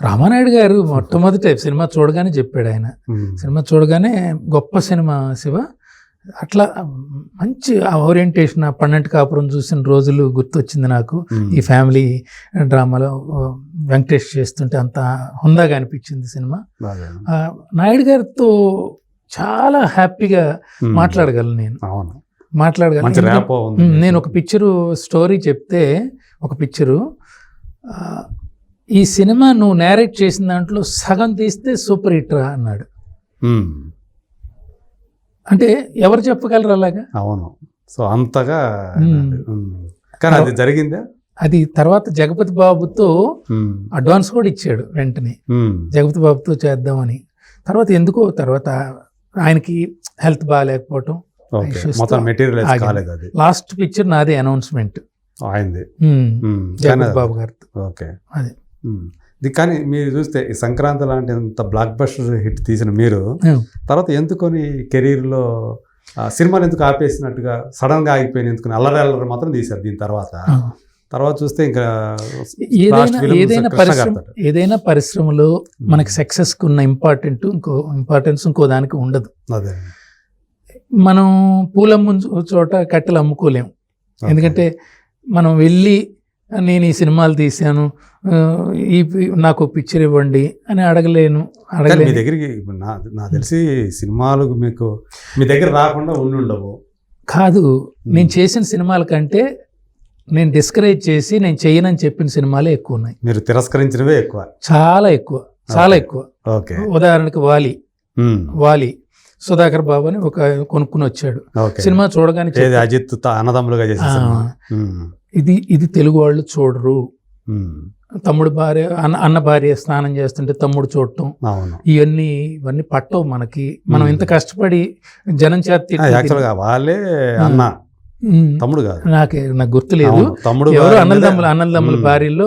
రామానాయుడు గారు మొట్టమొదట సినిమా చూడగానే చెప్పాడు ఆయన. సినిమా చూడగానే గొప్ప సినిమా శివ, అట్లా మంచి ఓరియంటేషన్. 12 కాపురం చూసిన రోజులు గుర్తొచ్చింది నాకు. ఈ ఫ్యామిలీ డ్రామాలో వెంకటేష్ చేస్తుంటే అంత హుందాగా అనిపించింది సినిమా. నాయుడు గారితో చాలా హ్యాపీగా మాట్లాడగలను నేను. నేను ఒక పిక్చరు స్టోరీ చెప్తే, ఒక పిక్చరు, ఈ సినిమా నువ్వు నేరేట్ చేసిన దాంట్లో సగం తీస్తే సూపర్ హిట్ రా అన్నాడు. అంటే ఎవరు చెప్పగలరు అలాగా? అవును. సో అంతగా కానీ అది జరిగిందా? అది తర్వాత జగపతి బాబుతో అడ్వాన్స్ కూడా ఇచ్చాడు వెంటనే, జగపతి బాబుతో చేద్దామని. తర్వాత ఎందుకో తర్వాత ఆయనకి హెల్త్ బాగాలేకపోవటం, లాస్ట్ పిక్చర్ నాదే అనౌన్స్మెంట్ జగపతి బాబు గారితో. ఓకే, అదే. కానీ మీరు చూస్తే ఈ సంక్రాంతి లాంటి ఎంత బ్లాక్ బస్టర్ హిట్ తీసిన మీరు తర్వాత ఎందుకొని కెరీర్లో సినిమాలు ఎందుకు ఆపేసినట్టుగా సడన్గా ఆగిపోయిన ఎందుకుని అల్లరి మాత్రం తీశారు. దీని తర్వాత చూస్తే ఇంకా ఏదైనా పరిశ్రమలో మనకి సక్సెస్కి ఉన్న ఇంపార్టెన్స్ ఇంకో దానికి ఉండదు. అదే, మనం పూలమ్ము చోట కట్టెలు అమ్ముకోలేము. ఎందుకంటే మనం వెళ్ళి నేను ఈ సినిమాలు తీశాను, నాకు పిక్చర్ ఇవ్వండి అని అడగలేను. మీ దగ్గరికి నాకు తెలిసి సినిమాలు మీకు మీ దగ్గర రాకుండా ఉండవు కాదు. నేను చేసిన సినిమాల కంటే నేను డిస్కరేజ్ చేసి నేను చేయనని చెప్పిన సినిమాలే ఎక్కువ ఉన్నాయి. మీరు తిరస్కరించినవే ఎక్కువ, చాలా ఎక్కువ. ఓకే, ఉదాహరణకి వాలి సుధాకర్ బాబు అని ఒక కొనుక్కుని వచ్చాడు. సినిమా చూడగానే అజిత్ అన్నదమ్ములుగా ఇది తెలుగు వాళ్ళు చూడరు. తమ్ముడు భార్య అన్న భార్య స్నానం చేస్తుంటే తమ్ముడు చూడటం, ఇవన్నీ పట్టవు మనకి. మనం ఇంత కష్టపడి జనం చేతి వాళ్ళే అన్న తమ్ముడు కాదు, నాకు గుర్తులేదు. ఎవరు అన్నదమ్ముల భార్యలో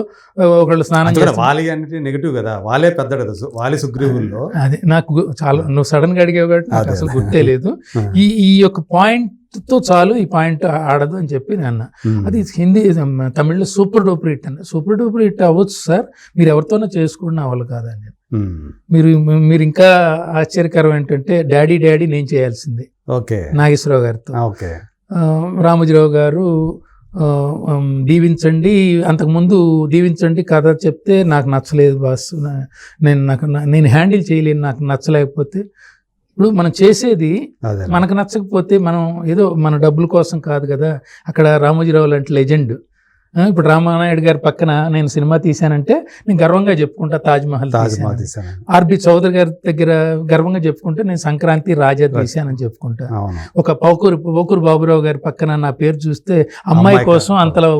ఒకళ్ళు స్నానం చేస్తారు. వాలి అంటే నెగిటివ్ కదా, వాళ్ళే పెద్ద కదా, వాలి సుగ్రీవుల్లో. అదే నాకు చాలా, నువ్వు సడన్ గా అడిగావు కాబట్టి నాకు అసలు గుర్తే లేదు. ఈ యొక్క పాయింట్ తో చాలు, ఈ పాయింట్ ఆడదు అని చెప్పి నేను అన్నా. అది హిందీ తమిళ్లో సూపర్ డూపర్ హిట్ అవ్వచ్చు సార్, మీరు ఎవరితోనో చేసుకోండి, అవ్వాలి కాదని. మీరు ఇంకా ఆశ్చర్యకరం ఏంటంటే డాడీ నేను చేయాల్సింది నాగేశ్వరరావు గారితో. రామోజీరావు గారు దీవించండి, అంతకుముందు దీవించండి కథ చెప్తే నాకు నచ్చలేదు బాస్, నేను హ్యాండిల్ చేయలేను, నాకు నచ్చలేకపోతే. ఇప్పుడు మనం చేసేది మనకు నచ్చకపోతే మనం ఏదో మన డబ్బుల కోసం కాదు కదా. అక్కడ రామోజీరావు లాంటి లెజెండ్ ఇప్పుడు రామానాయుడు గారి పక్కన నేను సినిమా తీశానంటే నేను గర్వంగా చెప్పుకుంటా తాజ్మహల్ తీశాను. ఆర్బి చౌదరి గారి దగ్గర గర్వంగా చెప్పుకుంటే నేను సంక్రాంతి రాజా తీశానని చెప్పుకుంటా. ఒక పోకూరు బాబురావు గారి పక్కన నా పేరు చూస్తే అమ్మాయి కోసం అంతలో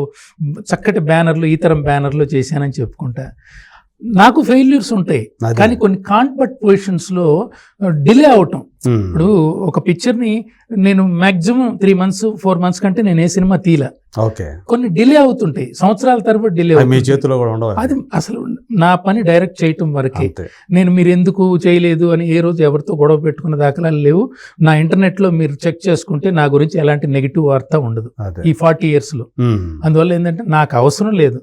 చక్కటి బ్యానర్లు, ఈ తరం బ్యానర్లు చేశానని చెప్పుకుంటా. నాకు ఫెయిల్యూర్స్ ఉంటాయి, కానీ కొన్ని కాన్వర్ట్ పొజిషన్స్ లో డిలే అవటం. ఇప్పుడు ఒక పిక్చర్ ని నేను మాక్సిమం 3 months 4 months కంటే నేను ఏ సినిమా తీలా. కొన్ని డిలే అవుతుంటాయి, సంవత్సరాల తరబడి డిలే అవుతుంది. అది అసలు నా పని డైరెక్ట్ చేయటం వరకే. నేను మీరు ఎందుకు చేయలేదు అని ఏ రోజు ఎవరితో గొడవ పెట్టుకున్న దాఖలాలు లేవు. నా ఇంటర్నెట్ లో మీరు చెక్ చేసుకుంటే నా గురించి ఎలాంటి నెగిటివ్ వార్త ఉండదు ఈ 40 years లో. అందువల్ల ఏంటంటే నాకు అవసరం లేదు,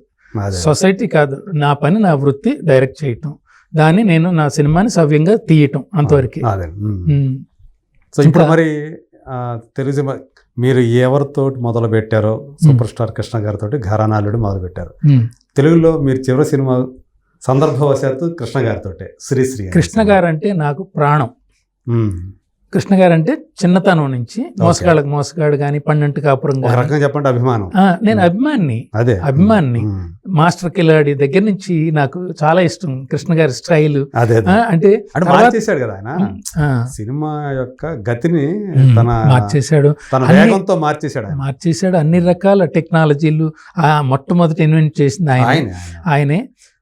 సొసైటీ కాదు, నా పని నా వృత్తి డైరెక్ట్ చేయటం, దాన్ని నేను నా సినిమాని సవ్యంగా తీయటం, అంతవరకు. సో ఇప్పుడు మరి తెలుగు మీరు ఎవరితో మొదలు పెట్టారో, సూపర్ స్టార్ కృష్ణ గారితో ఘరానాలుడు మొదలు పెట్టారు. తెలుగులో మీరు చివరి సినిమా సందర్భవశాత్తు కృష్ణ గారితో శ్రీశ్రీ. కృష్ణ గారు అంటే నాకు ప్రాణం. కృష్ణ గారు అంటే చిన్నతనం నుంచి మోసగాడు కానీ, పన్నెంటు కాపురం కానీ చెప్పండి అభిమానం. నేను అభిమాన్ని మాస్టర్ కిలాడి దగ్గర నుంచి నాకు చాలా ఇష్టం కృష్ణ గారి స్టైల్. అంటే మార్చేశాడు కదా ఆయన, సినిమా యొక్క గతిని మార్చేశాడు, మార్చేశాడు. అన్ని రకాల టెక్నాలజీలు మొట్టమొదటి ఇన్వెంట్ చేసింది ఆయనే.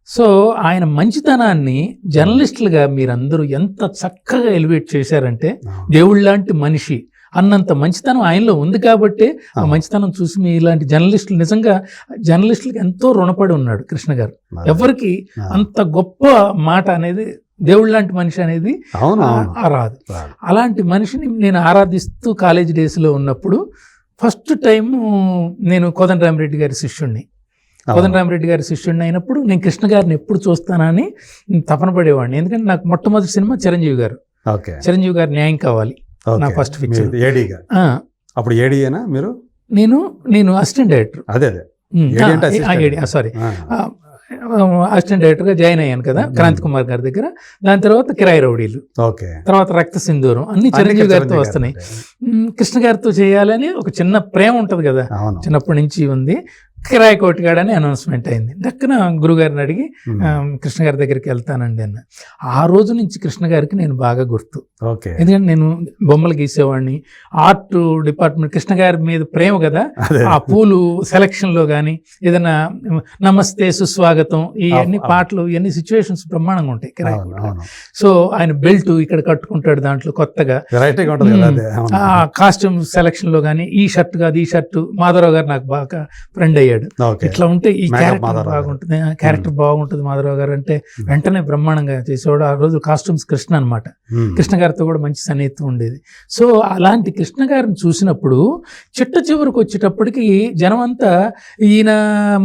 సో ఆయన మంచితనాన్ని జర్నలిస్టులుగా మీరందరూ ఎంత చక్కగా ఎలివేట్ చేశారంటే, దేవుళ్ళ లాంటి మనిషి అన్నంత మంచితనం ఆయనలో ఉంది కాబట్టి ఆ మంచితనం చూసి మీ ఇలాంటి జర్నలిస్టులు, నిజంగా జర్నలిస్టులకి ఎంతో రుణపడి ఉన్నాడు కృష్ణ గారు. ఎవరికి అంత గొప్ప మాట అనేది, దేవుళ్ళ లాంటి మనిషి అనేది రాదు. అలాంటి మనిషిని నేను ఆరాధిస్తూ కాలేజ్ డేస్లో ఉన్నప్పుడు ఫస్ట్ టైం నేను కోదండరామిరెడ్డి గారి శిష్యుణ్ణి. కోదండరామిరెడ్డి గారి శిష్యుడిని అయినప్పుడు నేను కృష్ణ గారిని ఎప్పుడు చూస్తానని తపన పడేవాడిని. ఎందుకంటే నాకు మొట్టమొదటి సినిమా చిరంజీవి గారు న్యాయం కావాలి నా ఫస్ట్ పిక్చర్. అప్పుడు ఏడీయేనా మీరు? నేను అసిస్టెంట్ డైరెక్టర్. అసిస్టెంట్ డైరెక్టర్గా జాయిన్ అయ్యాను కదా క్రాంతి కుమార్ గారి దగ్గర. దాని తర్వాత కిరాయి రౌడీలు, తర్వాత రక్త సింధూరం, అన్ని చిరంజీవి గారితో వస్తున్నాయి. కృష్ణ గారితో చేయాలని ఒక చిన్న ప్రేమ ఉంటుంది కదా, చిన్నప్పటి నుంచి ఉంది. కిరాయి కోటిగాడు అని అనౌన్స్మెంట్ అయింది. దక్కన గురుగారిని అడిగి కృష్ణ గారి దగ్గరికి వెళ్తానండి అన్న. ఆ రోజు నుంచి కృష్ణ గారికి నేను బాగా గుర్తు. ఎందుకంటే నేను బొమ్మలు గీసేవాడిని, ఆర్ట్ డిపార్ట్మెంట్, కృష్ణ గారి మీద ప్రేమ కదా. ఆ పూలు సెలక్షన్ లో కానీ, ఏదైనా నమస్తే సుస్వాగతం, ఇవన్నీ పాటలు, ఇవన్నీ సిచ్యువేషన్స్ బ్రహ్మాండంగా ఉంటాయి కిరాయి. సో ఆయన బెల్ట్ ఇక్కడ కట్టుకుంటాడు, దాంట్లో కొత్తగా కాస్ట్యూమ్ సెలక్షన్ లో కానీ, ఈ షర్ట్ కాదు ఈ షర్ట్. మాధవరావు గారు నాకు బాగా ఫ్రెండ్ అయ్యాడు. ఇట్లా ఉంటే ఈ క్యారెక్టర్ బాగుంటుంది, క్యారెక్టర్ బాగుంటుంది మాధవరావు గారు అంటే వెంటనే బ్రహ్మాండంగా చేసేవాడు. ఆ రోజు కాస్ట్యూమ్స్ కృష్ణ అనమాట. కృష్ణ గారితో కూడా మంచి సన్నిహితం ఉండేది. సో అలాంటి కృష్ణ గారిని చూసినప్పుడు చిట్ట చివరికి వచ్చేటప్పటికి జనం అంతా ఈయన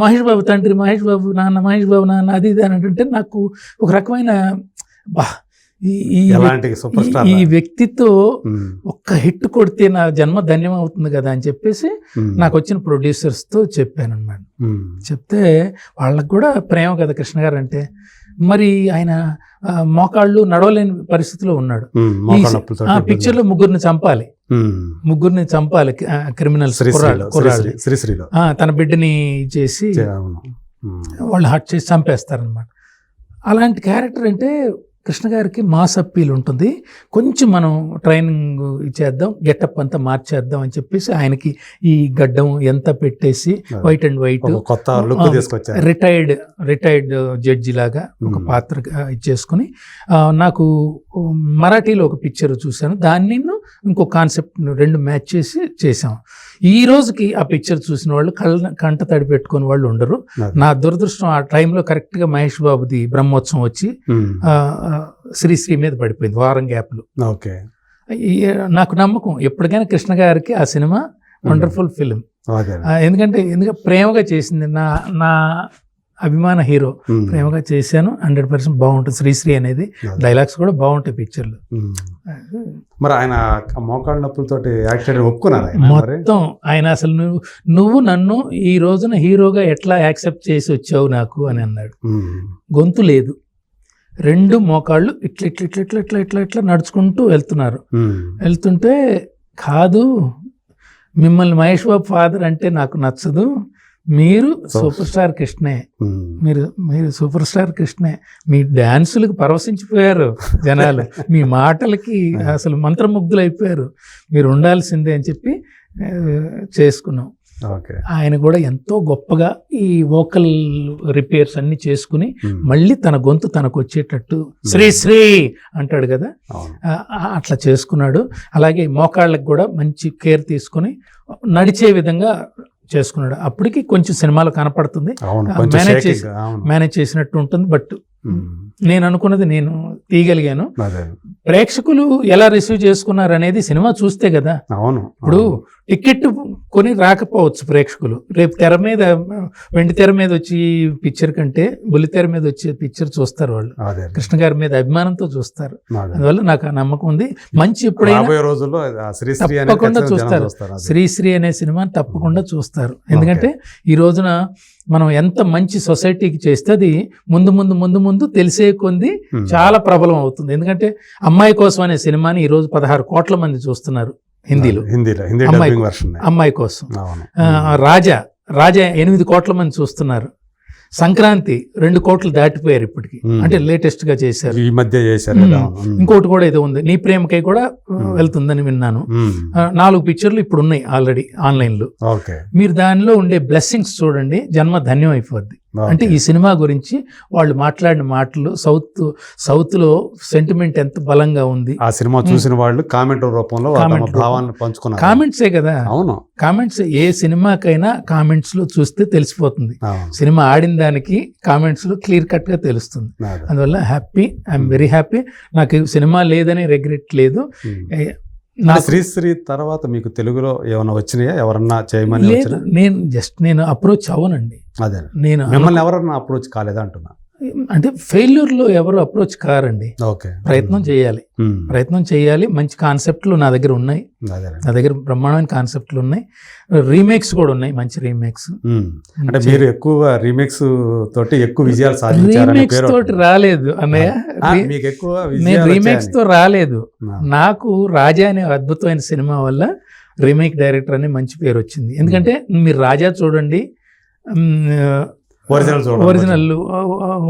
మహేష్ బాబు తండ్రి, మహేష్ బాబు నాన్న, మహేష్ బాబు నాన్న, అది ఇది అని అంటే నాకు ఒక రకమైన ఈ వ్యక్తితో ఒక్క హిట్ కొడితే నా జన్మ ధన్యం అవుతుంది కదా అని చెప్పేసి నాకు వచ్చిన ప్రొడ్యూసర్స్తో చెప్పాను అనమాట. చెప్తే వాళ్ళకు కూడా ప్రేమ కదా కృష్ణ గారు అంటే. మరి ఆయన మోకాళ్ళు నడవలేని పరిస్థితిలో ఉన్నాడు. ఆ పిక్చర్లో ముగ్గురిని చంపాలి క్రిమినల్స్, తన బిడ్డని చేసి వాళ్ళు హట్ చేసి చంపేస్తారనమాట. అలాంటి క్యారెక్టర్ అంటే కృష్ణ గారికి మాస్ అప్పీల్ ఉంటుంది. కొంచెం మనం ట్రైనింగ్ ఇచ్చేద్దాం, గెటప్ అంతా మార్చేద్దాం అని చెప్పేసి ఆయనకి ఈ గడ్డం ఎంత పెట్టేసి white and white retired judge లాగా ఒక పాత్ర ఇచ్చేసుకుని, నాకు మరాఠీలో ఒక పిక్చర్ చూశాను, దాన్ని ఇంకో కాన్సెప్ట్ రెండు మ్యాచ్ చేసి చేసాం. ఈ రోజుకి ఆ పిక్చర్ చూసిన వాళ్ళు కంట తడి పెట్టుకుని వాళ్ళు ఉండరు. నా దురదృష్టం ఆ టైంలో కరెక్ట్గా మహేష్ బాబుది బ్రహ్మోత్సవం వచ్చి శ్రీశ్రీ మీద పడిపోయింది వారం గ్యాప్లు. నాకు నమ్మకం ఎప్పటికైనా కృష్ణ గారికి ఆ సినిమా వండర్ఫుల్ ఫిలిం. ఎందుకంటే ప్రేమగా చేసింది, నా అభిమాన హీరో, ప్రేమగా చేశాను. 100% బాగుంటుంది శ్రీశ్రీ అనేది. డైలాగ్స్ కూడా బాగుంటాయి పిక్చర్లు. మరి ఆయన మోకాళ్ళ నొప్పులతో మొత్తం ఆయన అసలు నువ్వు నన్ను ఈ రోజున హీరోగా ఎట్లా యాక్సెప్ట్ చేసి వచ్చావు నాకు అని అన్నాడు. గొంతు లేదు, 2 మోకాళ్ళు ఇట్లా ఇట్లా ఇట్లా ఇట్లా ఇట్లా ఇట్లా ఇట్లా నడుచుకుంటూ వెళ్తుంటే కాదు, మిమ్మల్ని మహేష్ బాబు ఫాదర్ అంటే నాకు నచ్చదు, మీరు సూపర్ స్టార్ కృష్ణే, మీరు సూపర్ స్టార్ కృష్ణే. మీ డాన్సులకు పరవశించిపోయారు జనాలు, మీ మాటలకి అసలు మంత్రముగ్ధులు అయిపోయారు, మీరు ఉండాల్సిందే అని చెప్పి చేసుకున్నాం. ఆయన కూడా ఎంతో గొప్పగా ఈ వోకల్ రిపేర్స్ అన్ని చేసుకుని మళ్ళీ తన గొంతు తనకు వచ్చేటట్టు శ్రీ శ్రీ అంటాడు కదా, అట్లా చేసుకున్నాడు. అలాగే మోకాళ్ళకి కూడా మంచి కేర్ తీసుకుని నడిచే విధంగా చేసుకున్నాడు. అప్పటికి కొంచెం సినిమాలో కనపడుతుంది, మేనేజ్ చేసినట్టు ఉంటుంది. బట్ నేను అనుకున్నది నేను తీయగలిగాను. ప్రేక్షకులు ఎలా రిసీవ్ చేసుకున్నారు అనేది సినిమా చూస్తే కదా. ఇప్పుడు టికెట్ కొని రాకపోవచ్చు ప్రేక్షకులు, రేపు తెర మీద వెండి తెర మీద వచ్చి పిక్చర్ కంటే బుల్లి తెర మీద వచ్చే పిక్చర్ చూస్తారు వాళ్ళు, కృష్ణ గారి మీద అభిమానంతో చూస్తారు. అందువల్ల నాకు ఆ నమ్మకం ఉంది. మంచి ఎప్పుడైనా తప్పకుండా చూస్తారు, శ్రీశ్రీ అనే సినిమాని తప్పకుండా చూస్తారు. ఎందుకంటే ఈ రోజున మనం ఎంత మంచి సొసైటీకి చేస్తే అది ముందు ముందు ముందు ముందు తెలిసే కొంది చాలా ప్రబలం అవుతుంది. ఎందుకంటే అమ్మాయి కోసం అనే సినిమాని ఈ రోజు 16 కోట్ల మంది చూస్తున్నారు హిందీలో, అమ్మాయి కోసం. రాజా 8 కోట్ల మంది చూస్తున్నారు. సంక్రాంతి 2 కోట్లు దాటిపోయారు ఇప్పటికి, అంటే లేటెస్ట్ గా చేశారు, ఈ మధ్య చేశారు. ఇంకోటి కూడా ఏదో ఉంది, నీ ప్రేమకై కూడా వెళ్తుందని విన్నాను. 4 పిక్చర్లు ఇప్పుడు ఉన్నాయి ఆల్రెడీ ఆన్లైన్ లో. మీరు దానిలో ఉండే బ్లెస్సింగ్స్ చూడండి, జన్మ ధన్యం అయిపోద్ది. అంటే ఈ సినిమా గురించి వాళ్ళు మాట్లాడిన మాటలు, సౌత్ లో సెంటిమెంట్ ఎంత బలంగా ఉంది. ఆ సినిమా చూసిన వాళ్ళు కామెంట్ రూపంలో పంచుకున్నారు. కామెంట్సే కదా, అవును, కామెంట్స్. ఏ సినిమాకైనా కామెంట్స్ లో చూస్తే తెలిసిపోతుంది. సినిమా ఆడిన దానికి కామెంట్స్ లో క్లియర్ కట్ గా తెలుస్తుంది. అందువల్ల హ్యాపీ, ఐఎమ్ వెరీ హ్యాపీ. నాకు సినిమా లేదని రిగ్రెట్ లేదు. శ్రీశ్రీ తర్వాత మీకు తెలుగులో ఏమైనా వచ్చినాయా, ఎవరన్నా చేయమని? నేను అప్రోచ్ అవ్వనండి. అదే, నేను మిమ్మల్ని ఎవరన్నా అప్రోచ్ కాలేదా అంటున్నా. అంటే ఫెయిల్యూర్లో ఎవరు అప్రోచ్ కారండి. ప్రయత్నం చేయాలి. మంచి కాన్సెప్ట్లు నా దగ్గర ఉన్నాయి, నా దగ్గర బ్రహ్మాండమైన కాన్సెప్ట్లు ఉన్నాయి. రీమేక్స్ కూడా ఉన్నాయి, మంచి రీమేక్స్. అంటే మీరు ఎక్కువ రీమేక్స్ తోటి ఎక్కువ విజయాలు సాధించారు. రీమేక్స్ తోటి రాలేదు అన్నయ్య, నేను రీమేక్స్ తో రాలేదు. నాకు రాజా అనే అద్భుతమైన సినిమా వల్ల రీమేక్ డైరెక్టర్ అని మంచి పేరు వచ్చింది. ఎందుకంటే మీరు రాజా చూడండి, ఒరిజినల్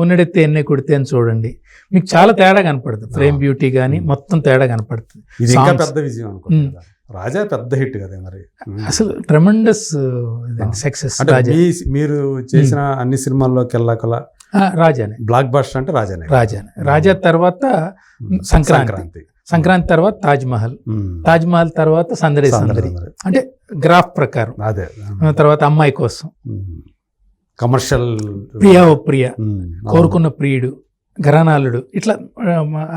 ఉన్నడెత్తే ఎన్నే కొడితే అని చూడండి, మీకు చాలా తేడా కనపడుతుంది. ఫ్రేమ్ బ్యూటీ కానీ మొత్తం తేడా కనపడుతుంది. పెద్ద విజయం రాజా, పెద్ద హిట్ కదా మరి, అసలు ట్రెమెండస్ సక్సెస్. మీరు చేసిన అన్ని సినిమాల్లోకి వెళ్ళాకలా రాజానే బ్లాక్ బస్టర్ అంటే రాజా తర్వాత సంక్రాంతి తర్వాత తాజ్ మహల్ తర్వాత సందడి అంటే గ్రాఫ్ ప్రకారం, తర్వాత అమ్మాయి కోసం, కమర్షియల్ ప్రియ, కోరుకున్న ప్రియుడు, ఘరానాలుడు, ఇట్లా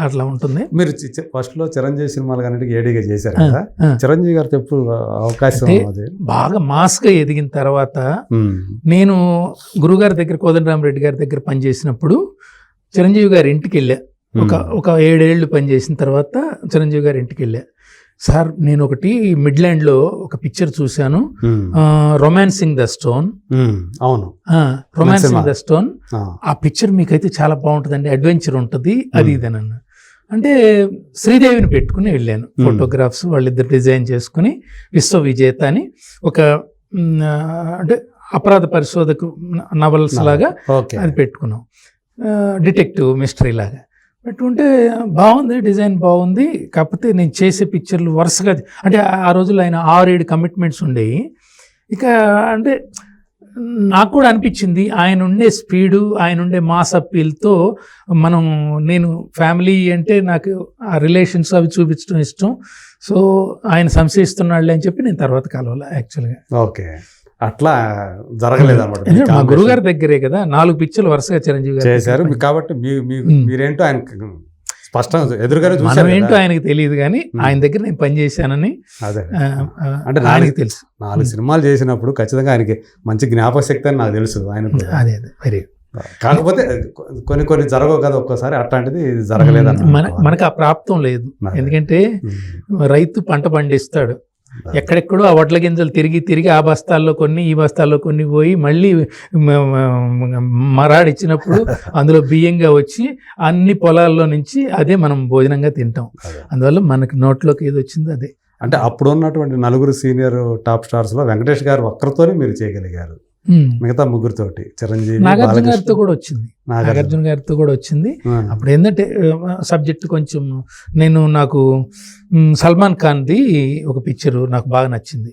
అట్లా ఉంటుంది. మీరు ఫస్ట్ లో చిరంజీవి సినిమాలు కానీ ఏడీగా చేశారు కదా, చిరంజీవి గారితో ఎప్పుడు అవకాశం బాగా మాస్ గా ఎదిగిన తర్వాత, నేను గురుగారి దగ్గర కోదండరామరెడ్డి గారి దగ్గర పనిచేసినప్పుడు చిరంజీవి గారి ఇంటికి వెళ్ళా. ఒక 7 ఏళ్ళు పనిచేసిన తర్వాత చిరంజీవి గారి ఇంటికి వెళ్ళా. సార్, నేను ఒకటి మిడ్లాండ్ లో ఒక పిక్చర్ చూశాను, రొమాన్సింగ్ ద స్టోన్. అవును, రొమాన్సింగ్ ద స్టోన్. ఆ పిక్చర్ మీకైతే చాలా బాగుంటుందండి, అడ్వెంచర్ ఉంటుంది, అది ఇదేనన్న. అంటే శ్రీదేవిని పెట్టుకుని వెళ్ళాను, ఫోటోగ్రాఫ్స్ వాళ్ళిద్దరు డిజైన్ చేసుకుని, విశ్వ విజేత అని ఒక అంటే అపరాధ పరిశోధకు నవల్స్ లాగా అది పెట్టుకున్నాం, డిటెక్టివ్ మిస్టరీ లాగా పెట్టుకుంటే బాగుంది, డిజైన్ బాగుంది. కాకపోతే నేను చేసే పిక్చర్లు వరుసగా, అంటే ఆ రోజుల్లో ఆయన 6-7 కమిట్మెంట్స్ ఉండేవి. ఇక అంటే నాకు కూడా అనిపించింది, ఆయన ఉండే స్పీడు, ఆయన ఉండే మాస్ అప్పీల్తో నేను ఫ్యామిలీ అంటే నాకు ఆ రిలేషన్స్ అవి చూపించడం ఇష్టం. సో ఆయన సంశయిస్తున్నాడులే అని చెప్పి నేను తర్వాత కలవాలి యాక్చువల్గా. ఓకే, అట్లా జరగలేదు అనమాట. మా గురుగారి దగ్గరే కదా 4 పిక్చర్లు వరుసగా చిరంజీవి గారు చేశారు కాబట్టి మీరేంటో ఆయన స్పష్టంగా ఎదురుగానే చూసారు. ఏంటో ఆయనకి తెలియదు కానీ ఆయన దగ్గర నేను పనిచేశానని అంటే ఆయనకి తెలుసు. 4 సినిమాలు చేసినప్పుడు ఖచ్చితంగా ఆయనకి మంచి జ్ఞాపక శక్తి అని నాకు తెలుసు. ఆయనకు అదే వెరీ, కాకపోతే కొన్ని జరగవు కదా ఒక్కోసారి, అట్లాంటిది జరగలేదు. మనకు ఆ ప్రాప్తం లేదు. ఎందుకంటే రైతు పంట పండిస్తాడు, ఎక్కడెక్కడో ఆ వడ్ల గింజలు తిరిగి ఆ బస్తాల్లో కొన్ని, ఈ బస్తాల్లో కొన్ని పోయి మళ్ళీ మరాడిచ్చినప్పుడు అందులో బియ్యంగా వచ్చి అన్ని పొలాల్లో నుంచి అదే మనం భోజనంగా తింటాం. అందువల్ల మనకి నోట్లోకి ఏది వచ్చిందో అదే. అంటే అప్పుడు ఉన్నటువంటి 4 సీనియర్ టాప్ స్టార్స్లో వెంకటేష్ గారు ఒక్కరితోనే మీరు చేయగలిగారు. మిగతా ముగ్గురితోటి చిరంజీవి, నాగార్జున బాలకృష్ణ, గారితో కూడా వచ్చింది. నాగార్జున గారితో కూడా వచ్చింది. అప్పుడు ఏంటంటే సబ్జెక్ట్ కొంచెం నాకు సల్మాన్ ఖాన్ది ఒక పిక్చరు నాకు బాగా నచ్చింది.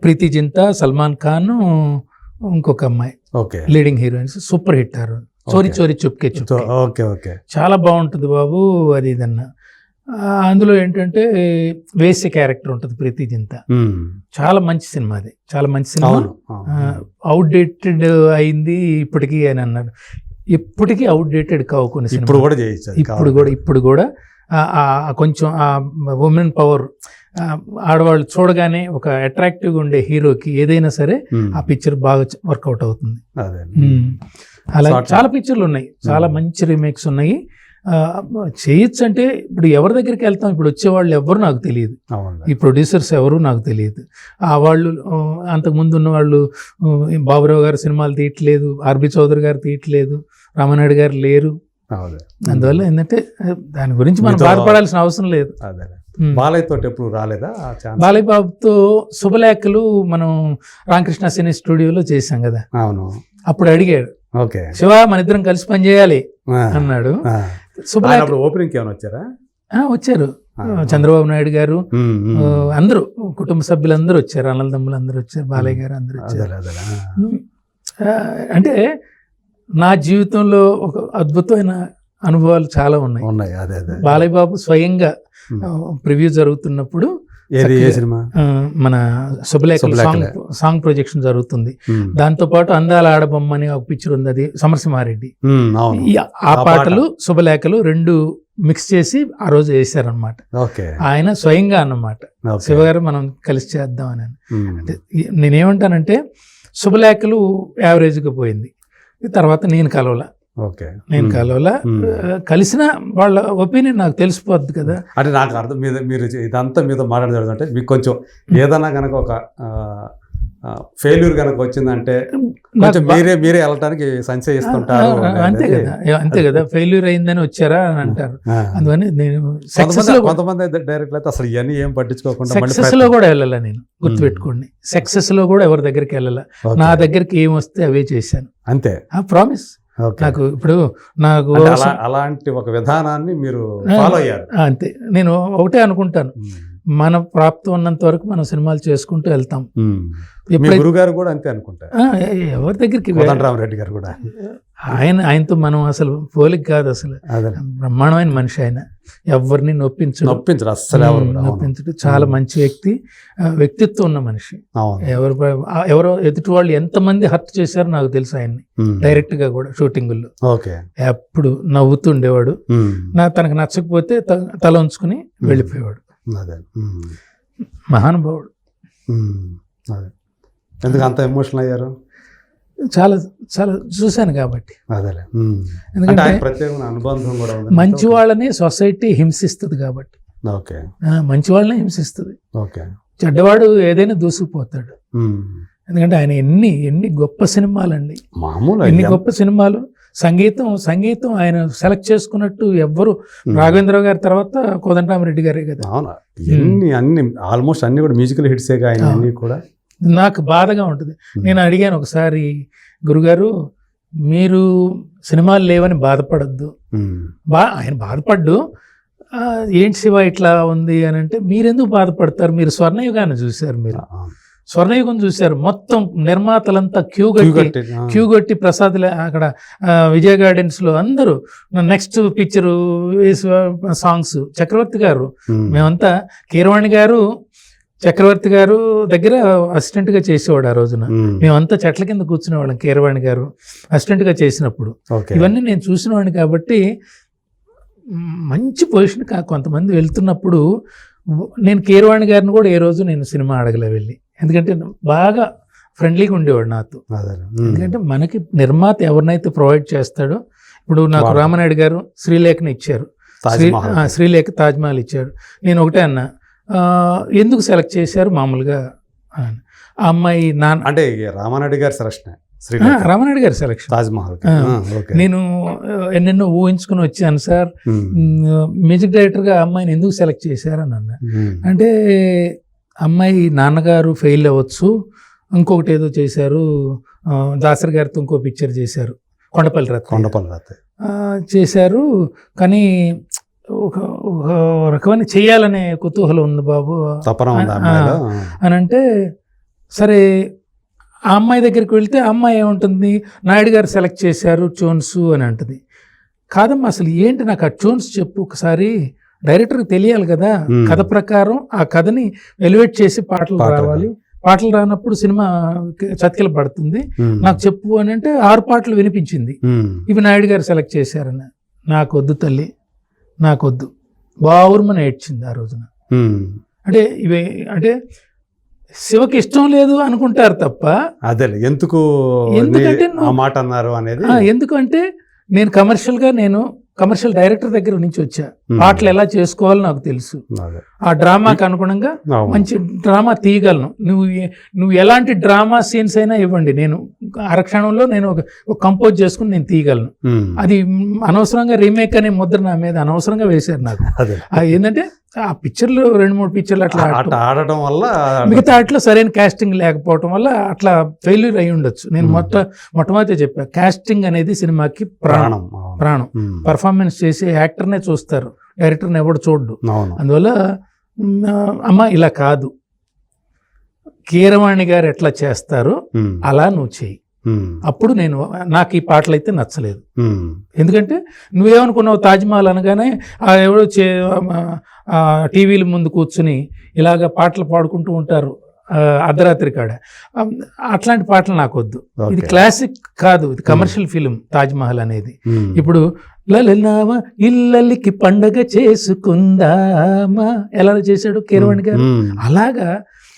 ప్రీతి జింతా, సల్మాన్ ఖాన్, ఇంకొక అమ్మాయి లీడింగ్ హీరోయిన్స్, సూపర్ హిట్ ఆరు. చోరీ చోరీ చుప్కే చుప్కే చాలా బాగుంటుంది బాబు అది ఇదన్నా. అందులో ఏంటంటే వేసే క్యారెక్టర్ ఉంటుంది ప్రీతి జింతా. చాలా మంచి సినిమా అది, చాలా మంచి సినిమా. అవుట్డేటెడ్ అయింది ఇప్పటికీ అని అన్నాడు. ఇప్పటికీ అవుట్డేటెడ్ కావు కొన్ని సినిమా. ఇప్పుడు కూడా కొంచెం ఆ ఉమెన్ పవర్, ఆడవాళ్ళు చూడగానే ఒక అట్రాక్టివ్గా ఉండే హీరోకి ఏదైనా సరే ఆ పిక్చర్ బాగా వర్కౌట్ అవుతుంది. అలా చాలా పిక్చర్లు ఉన్నాయి, చాలా మంచి రీమేక్స్ ఉన్నాయి. చేయొచ్చు అంటే ఇప్పుడు ఎవరి దగ్గరికి వెళ్తాం, ఇప్పుడు వచ్చేవాళ్ళు ఎవరు నాకు తెలియదు, ఈ ప్రొడ్యూసర్స్ ఎవరు నాకు తెలియదు. వాళ్ళు అంతకుముందు ఉన్న వాళ్ళు బాబురావు గారు సినిమాలు తీయట్లేదు, ఆర్బి చౌదరి గారు తీయట్లేదు, రామనాయుడు గారు లేరు. అందువల్ల ఏంటంటే దాని గురించి మనం బాధపడాల్సిన అవసరం లేదు. బాలయ్యతో ఎప్పుడు రాలేదా? బాలయ్య బాబుతో శుభలేఖలు మనం రామకృష్ణ సినీ స్టూడియోలో చేశాం కదా. అవును. అప్పుడు అడిగాడు, శివ మన ఇద్దరం కలిసి పనిచేయాలి అన్నాడు. ఓపెనింగ్ ఏమైనా వచ్చారా? వచ్చారు. చంద్రబాబు నాయుడు గారు, అందరూ కుటుంబ సభ్యులందరూ వచ్చారు, అన్నదమ్ములు అందరూ వచ్చారు, బాలయ్య గారు అందరూ వచ్చారు. అంటే నా జీవితంలో ఒక అద్భుతమైన అనుభవాలు చాలా ఉన్నాయి. బాలయ్య బాబు స్వయంగా ప్రివ్యూ జరుగుతున్నప్పుడు మన శుభలేఖ సాంగ్ ప్రొజెక్షన్ జరుగుతుంది. దాంతో పాటు అందాల ఆడబొమ్మ అని ఒక పిక్చర్ ఉంది, అది సమరసింహారెడ్డి. ఆ పాటలు శుభలేఖలు రెండు మిక్స్ చేసి ఆ రోజు వేసారనమాట. ఆయన స్వయంగా అన్నమాట, శివగారు మనం కలిసి చేద్దాం అని. అంటే నేనేమంటానంటే శుభలేఖలు యావరేజ్గా పోయింది, తర్వాత నేను కలవలా. కలిసిన వాళ్ళ ఒపీనియన్ నాకు తెలిసిపోద్ది కదా. అంటే నాకు అర్థం మీరు ఇదంతా మీతో మాట్లాడదంటే మీకు కొంచెం ఏదైనా కనుక ఒక ఫెయిల్యూర్ కనుక వచ్చిందంటే మీరే వెళ్ళటానికి సంశయిస్తుంటారు. అంతే కదా, ఫెయిల్యూర్ అయిందని వచ్చారా అని అంటారు. అందువని నేను కొంతమంది డైరెక్ట్ అయితే అసలు ఇవన్నీ ఏం పట్టించుకోకుండా సక్సెస్ లో కూడా వెళ్ళాల. నేను గుర్తుపెట్టుకోండి, సక్సెస్ లో కూడా ఎవరి దగ్గరికి వెళ్ళాల. నా దగ్గరికి ఏం వస్తే అవే చేశాను, అంతే. ప్రామిస్. నాకు ఇప్పుడు అలాంటి ఒక విధానాన్ని మీరు ఫాలో అయ్యారు. అంతే. నేను ఒకటే అనుకుంటాను, మన ప్రాప్తం ఉన్నంత వరకు మనం సినిమాలు చేసుకుంటూ వెళ్తాం. గురుగారు కూడా అంతే అనుకుంటారు. ఎవరి దగ్గరికి రామరెడ్డి గారు కూడా ఆయనతో మనం అసలు పోలిక కాదు. అసలు బ్రహ్మాండమైన మనిషి ఆయన. ఎవరిని నొప్పించడు అసలు, నొప్పించడు. చాలా మంచి వ్యక్తిత్వం ఉన్న మనిషి. ఎవరో ఎదుటి వాళ్ళు ఎంతమంది హర్ట్ చేశారో నాకు తెలుసు ఆయన్ని, డైరెక్ట్ గా కూడా షూటింగుల్లో. ఎప్పుడు నవ్వుతుండేవాడు. తనకు నచ్చకపోతే తల ఉంచుకుని వెళ్ళిపోయేవాడు. మహానుభావుడు. ఎందుకు అంత ఎమోషనల్ అయ్యారు? చాలా చాలా చూశాను కాబట్టి. ఎందుకంటే ప్రత్యేకమైన అనుబంధం కూడా ఉంది. మంచి వాళ్ళని సొసైటీ హింసిస్తుంది కాబట్టి. మంచి వాళ్ళని హింసిస్తుంది. చెడ్డవాడు ఏదైనా దూసుకుపోతాడు. ఎందుకంటే ఆయన ఎన్ని గొప్ప సినిమాలండి, ఎన్ని గొప్ప సినిమాలు. సంగీతం ఆయన సెలెక్ట్ చేసుకున్నట్టు ఎవ్వరు, రాఘవేంద్రరావు గారి తర్వాత కోదండరామరెడ్డి గారే కదా. అన్ని ఆల్మోస్ట్ అన్ని కూడా మ్యూజికల్ హిట్సే కూడా. నాకు బాధగా ఉంటుంది. నేను అడిగాను ఒకసారి, గురుగారు మీరు సినిమాలు లేవని బాధపడద్దు. ఆయన బాధపడ్డు, ఏంటి శివ ఇట్లా ఉంది అని అంటే, మీరెందుకు బాధపడతారు? మీరు స్వర్ణయుగాన్ని చూశారు, మీరు స్వర్ణయుగం చూశారు. మొత్తం నిర్మాతలంతా క్యూ కొట్టి ప్రసాద్ అక్కడ విజయ గార్డెన్స్ లో అందరూ నెక్స్ట్ పిక్చరు సాంగ్స్. చక్రవర్తి గారు, మేమంతా కీరవాణి గారు చక్రవర్తి గారు దగ్గర అసిస్టెంట్ గా చేసేవాడు ఆ రోజున. మేమంతా చెట్ల కింద కూర్చునేవాళ్ళం కీరవాణి గారు అసిస్టెంట్ గా చేసినప్పుడు. ఇవన్నీ నేను చూసినవాడిని కాబట్టి మంచి పొజిషన్. కొంతమంది వెళ్తున్నప్పుడు నేను కీరవాణి గారిని కూడా ఏ రోజు నేను సినిమా అడగలే వెళ్ళి, ఎందుకంటే బాగా ఫ్రెండ్లీగా ఉండేవాడు నాతో. ఎందుకంటే మనకి నిర్మాత ఎవరినైతే ప్రొవైడ్ చేస్తాడో, ఇప్పుడు నాకు రామనాయుడు గారు శ్రీలేఖని ఇచ్చారు, శ్రీలేఖ తాజ్మహల్ ఇచ్చాడు. నేను ఒకటే అన్నా, ఎందుకు సెలెక్ట్ చేశారు మామూలుగా? ఆ అమ్మాయి అంటే రామనాయుడు గారి సెలక్షన్, రామనాయుడు గారి సెలక్షన్ తాజ్మహల్. నేను ఎన్నెన్నో ఊహించుకుని వచ్చాను సార్, మ్యూజిక్ డైరెక్టర్గా అమ్మాయిని ఎందుకు సెలెక్ట్ చేశారని అన్నా. అంటే అమ్మాయి నాన్నగారు ఫెయిల్ అవ్వచ్చు, ఇంకొకటి ఏదో చేశారు, దాసరి గారితో ఇంకో పిక్చర్ చేశారు, కొండపల్లి రత్న చేశారు. కానీ ఒక ఒక రకమైన చేయాలనే కుతూహలం ఉంది బాబు అని అంటే, సరే ఆ అమ్మాయి దగ్గరికి వెళ్తే ఆ అమ్మాయి ఏముంటుంది, నాయుడు గారు సెలెక్ట్ చేశారు ట్యూన్స్ అని అంటుంది. కాదమ్మా అసలు ఏంటి, నాకు ఆ ట్యూన్స్ చెప్పు ఒకసారి, డైరెక్టర్కి తెలియాలి కదా, కథ ప్రకారం ఆ కథని ఎలివేట్ చేసి పాటలు రావాలి, పాటలు రానప్పుడు సినిమా చతికిల పడుతుంది, నాకు చెప్పు అని అంటే 6 పాటలు వినిపించింది. ఇవి నాయుడు గారు సెలెక్ట్ చేశారని. నాకొద్దు తల్లి, నాకొద్దు, బావుర్మని ఏడ్చింది ఆ రోజున. అంటే ఇవి అంటే శివకి ఇష్టం లేదు అనుకుంటారు తప్ప, అదే ఎందుకు మాట అన్నారు అనేది. ఎందుకంటే నేను కమర్షియల్ డైరెక్టర్ దగ్గర నుంచి వచ్చా, పాటలు ఎలా చేసుకోవాలో నాకు తెలుసు, ఆ డ్రామాకి అనుగుణంగా మంచి డ్రామా తీయగలను. నువ్వు ఎలాంటి డ్రామా సీన్స్ అయినా ఇవ్వండి, నేను అరక్షణంలో నేను ఒక కంపోజ్ చేసుకుని నేను తీయగలను. అది అనవసరంగా రీమేక్ అనే ముద్ర నా మీద అనవసరంగా వేశారు నాకు. ఏంటంటే ఆ పిక్చర్లు 2-3 పిక్చర్లు అట్లా ఆడటం వల్ల, మిగతా వాటిలో సరైన కాస్టింగ్ లేకపోవటం వల్ల అట్లా ఫెయిల్యూర్ అయి ఉండొచ్చు. నేను మొట్టమొదటి చెప్పా, కాస్టింగ్ అనేది సినిమాకి ప్రాణం. పర్ఫార్మెన్స్ చేసే యాక్టర్నే చూస్తారు, డైరెక్టర్ని ఎవడు చూడ్డు. అందువల్ల అమ్మ ఇలా కాదు, కీరవాణి గారు ఎట్లా చేస్తారో అలా నువ్వు చెయ్యి. అప్పుడు నాకు ఈ పాటలు అయితే నచ్చలేదు. ఎందుకంటే నువ్వేమనుకున్నావు, తాజ్మహల్ అనగానే ఎవడో టీవీల ముందు కూర్చుని ఇలాగ పాటలు పాడుకుంటూ ఉంటారు అర్ధరాత్రి కాడ, అట్లాంటి పాటలు నాకు వద్దు. ఇది క్లాసిక్ కాదు, ఇది కమర్షియల్ ఫిలిం తాజ్మహల్ అనేది. ఇప్పుడు లలనామా ఇల్లలికి పండగ చేసుకుందామా ఎలా చేశాడు కీరవాణి గారు, అలాగా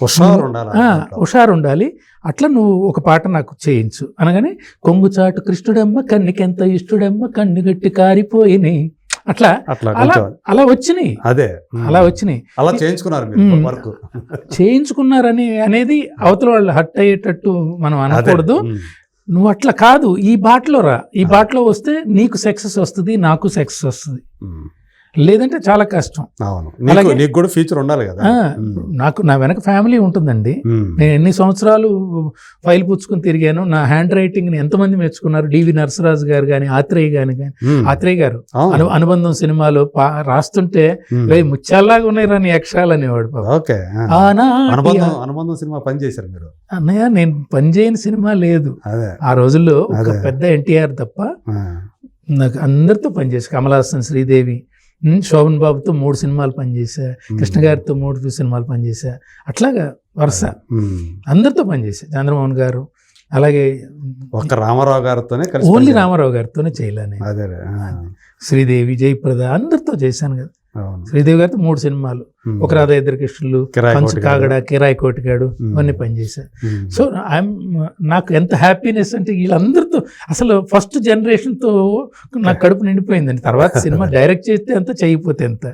హుషారు ఉండాలి. అట్లా నువ్వు ఒక పాట నాకు చేయించు అనగానే, కొంగుచాటు కృష్ణుడమ్మ కన్నికెంత ఇష్టుడమ్మ కన్ను గట్టి కారిపోయినాయి, అట్లా అలా వచ్చినాయి. అలా వచ్చినాయి, అలా చేయించుకున్నారని అనేది అవతల వాళ్ళు హర్ట్ అయ్యేటట్టు మనం అనకూడదు. నువ్వు అట్లా కాదు, ఈ బాటలో రా, ఈ బాటలో వస్తే నీకు సక్సెస్ వస్తుంది, నాకు సక్సెస్ వస్తుంది, లేదంటే చాలా కష్టం. నీకు కూడా ఫ్యూచర్ ఉండాలి కదా. నా వెనక ఫ్యామిలీ ఉంటుందండి. నేను ఎన్ని సంవత్సరాలు ఫైల్ పుచ్చుకుని తిరిగాను, నా హ్యాండ్ రైటింగ్ ని ఎంతమంది మెచ్చుకున్నారు. డివి నరసరాజు గారు కానీ, ఆత్రేయ గారు అనుబంధం సినిమాలో రాస్తుంటే ముత్యాల్లాగా ఉన్నాయి రాని అక్షరాలు అనేవాడు. అనుబంధం సినిమా పనిచేశారు మీరు? అన్నయ్య నేను పనిచేయని సినిమా లేదు ఆ రోజుల్లో, ఒక పెద్ద ఎన్టీఆర్ తప్ప. నాకు అందరితో పనిచేసి, కమల్ హాసన్, శ్రీదేవి, శోభన్ బాబుతో 3 సినిమాలు పనిచేశా, కృష్ణ గారితో 3 సినిమాలు పనిచేశా, అట్లాగా వరుస అందరితో పనిచేశా. చంద్రమోహన్ గారు, అలాగే ఒక రామారావు గారితోనే, ఓన్లీ రామారావు గారితోనే చేయలేను. శ్రీదేవి, జయప్రద అందరితో చేశాను కదా. శ్రీదేవి గారితో 3 సినిమాలు, ఒక రాధా ఇద్దరు కృష్ణులు, కాగడ, కిరాయి కోటిగాడు, ఇవన్నీ పనిచేశారు. సో నాకు ఎంత హ్యాపీనెస్ అంటే వీళ్ళందరితో, అసలు ఫస్ట్ జనరేషన్తో నాకు కడుపు నిండిపోయిందండి. తర్వాత సినిమా డైరెక్ట్ చేస్తే ఎంత, చేయకపోతే ఎంత.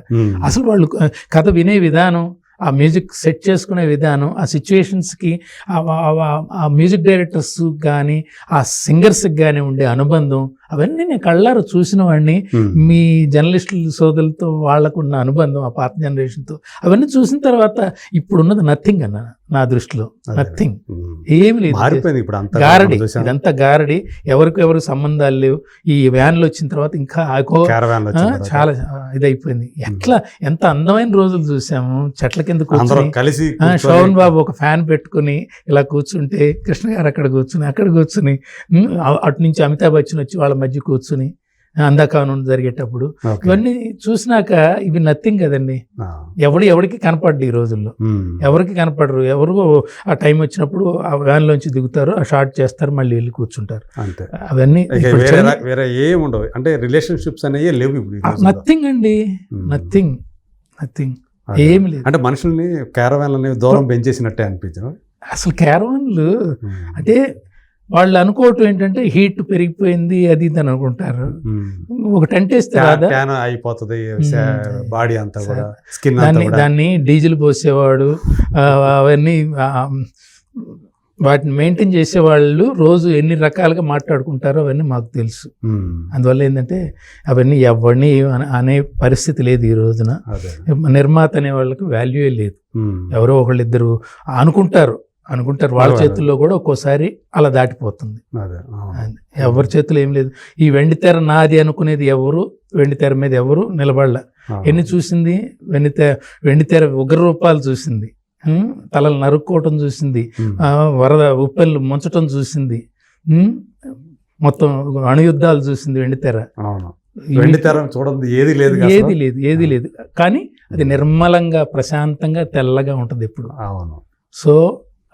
అసలు వాళ్ళు కథ వినే విధానం, ఆ మ్యూజిక్ సెట్ చేసుకునే విధానం, ఆ సిచ్యువేషన్స్కి ఆ మ్యూజిక్ డైరెక్టర్స్ కానీ ఆ సింగర్స్కి కానీ ఉండే అనుబంధం, అవన్నీ నేను కళ్ళారు చూసిన వాడిని. మీ జర్నలిస్టుల సోదరులతో వాళ్ళకున్న అనుబంధం, ఆ పాత జనరేషన్తో, అవన్నీ చూసిన తర్వాత ఇప్పుడున్నది నథింగ్ అన్న నా దృష్టిలో. నథింగ్, ఏమి లేదు, గారడి, ఇదంతా గారడి, ఎవరికి సంబంధాలు లేవు. ఈ వ్యాన్లు వచ్చిన తర్వాత ఇంకా చాలా ఇదైపోయింది. ఎట్లా ఎంత అందమైన రోజులు చూసాము, చెట్ల కింద కూర్చొని, శోభన్ బాబు ఒక ఫ్యాన్ పెట్టుకుని ఇలా కూర్చుంటే, కృష్ణ గారు అక్కడ కూర్చుని అటు నుంచి అమితాబ్ బచ్చన్ వచ్చి వాళ్ళ మధ్య కూర్చుని అందాకానుండి జరిగేటప్పుడు, ఇవన్నీ చూసినాక ఇవి నథింగ్ కదండి. ఎవరికి కనపడ్డు ఈ రోజుల్లో, ఎవరికి కనపడరు. ఎవరు ఆ టైం వచ్చినప్పుడు ఆ వ్యాన్ లోంచి దిగుతారు, ఆ షార్ట్ చేస్తారు, మళ్ళీ వెళ్ళి కూర్చుంటారు. అవన్నీ వేరే ఏమి ఉండవు. అంటే రిలేషన్షిప్స్ అనేవి లేవు. నథింగ్ అండి, నథింగ్ ఏమి లేదు. అంటే మనుషుల్ని క్యారవాన్లని దూరం పెంచేసినట్టే అనిపించదు. అసలు క్యారవాన్లు అంటే వాళ్ళు అనుకోవటం ఏంటంటే హీట్ పెరిగిపోయింది అది ఇది అని అనుకుంటారు. ఒక టెంట్ వేస్తే అయిపోతుంది బాడీ అంతా కూడా, దాన్ని డీజిల్ పోసేవాడు, అవన్నీ వాటిని మెయింటైన్ చేసే వాళ్ళు రోజు ఎన్ని రకాలుగా మాట్లాడుకుంటారో అవన్నీ మాకు తెలుసు. అందువల్ల ఏంటంటే అవన్నీ ఎవరిని అనే పరిస్థితి లేదు ఈ రోజున. నిర్మాత అనే వాళ్ళకి వాల్యూయే లేదు. ఎవరో ఒకళ్ళిద్దరు అనుకుంటారు వాళ్ళ చేతుల్లో కూడా ఒక్కోసారి అలా దాటిపోతుంది. ఎవరి చేతుల్లో ఏం లేదు. ఈ వెండితెర నాది అనుకునేది ఎవరు, వెండితెర మీద ఎవరు నిలబడలే. ఎన్ని చూసింది వెండితెర ఉగ్ర రూపాలు చూసింది, తలలు నరుక్కోవటం చూసింది, వరద ఉప్పెళ్ళు ముంచటం చూసింది, మొత్తం అణుయుద్ధాలు చూసింది వెండితెర. వెండితెర చూడండి ఏది లేదు. కానీ అది నిర్మలంగా ప్రశాంతంగా తెల్లగా ఉంటుంది ఎప్పుడు. సో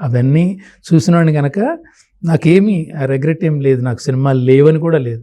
అవన్నీ చూసినవాడిని కనుక నాకేమీ రిగ్రెట్ ఏం లేదు, నాకు సినిమాలు లేవని కూడా లేదు.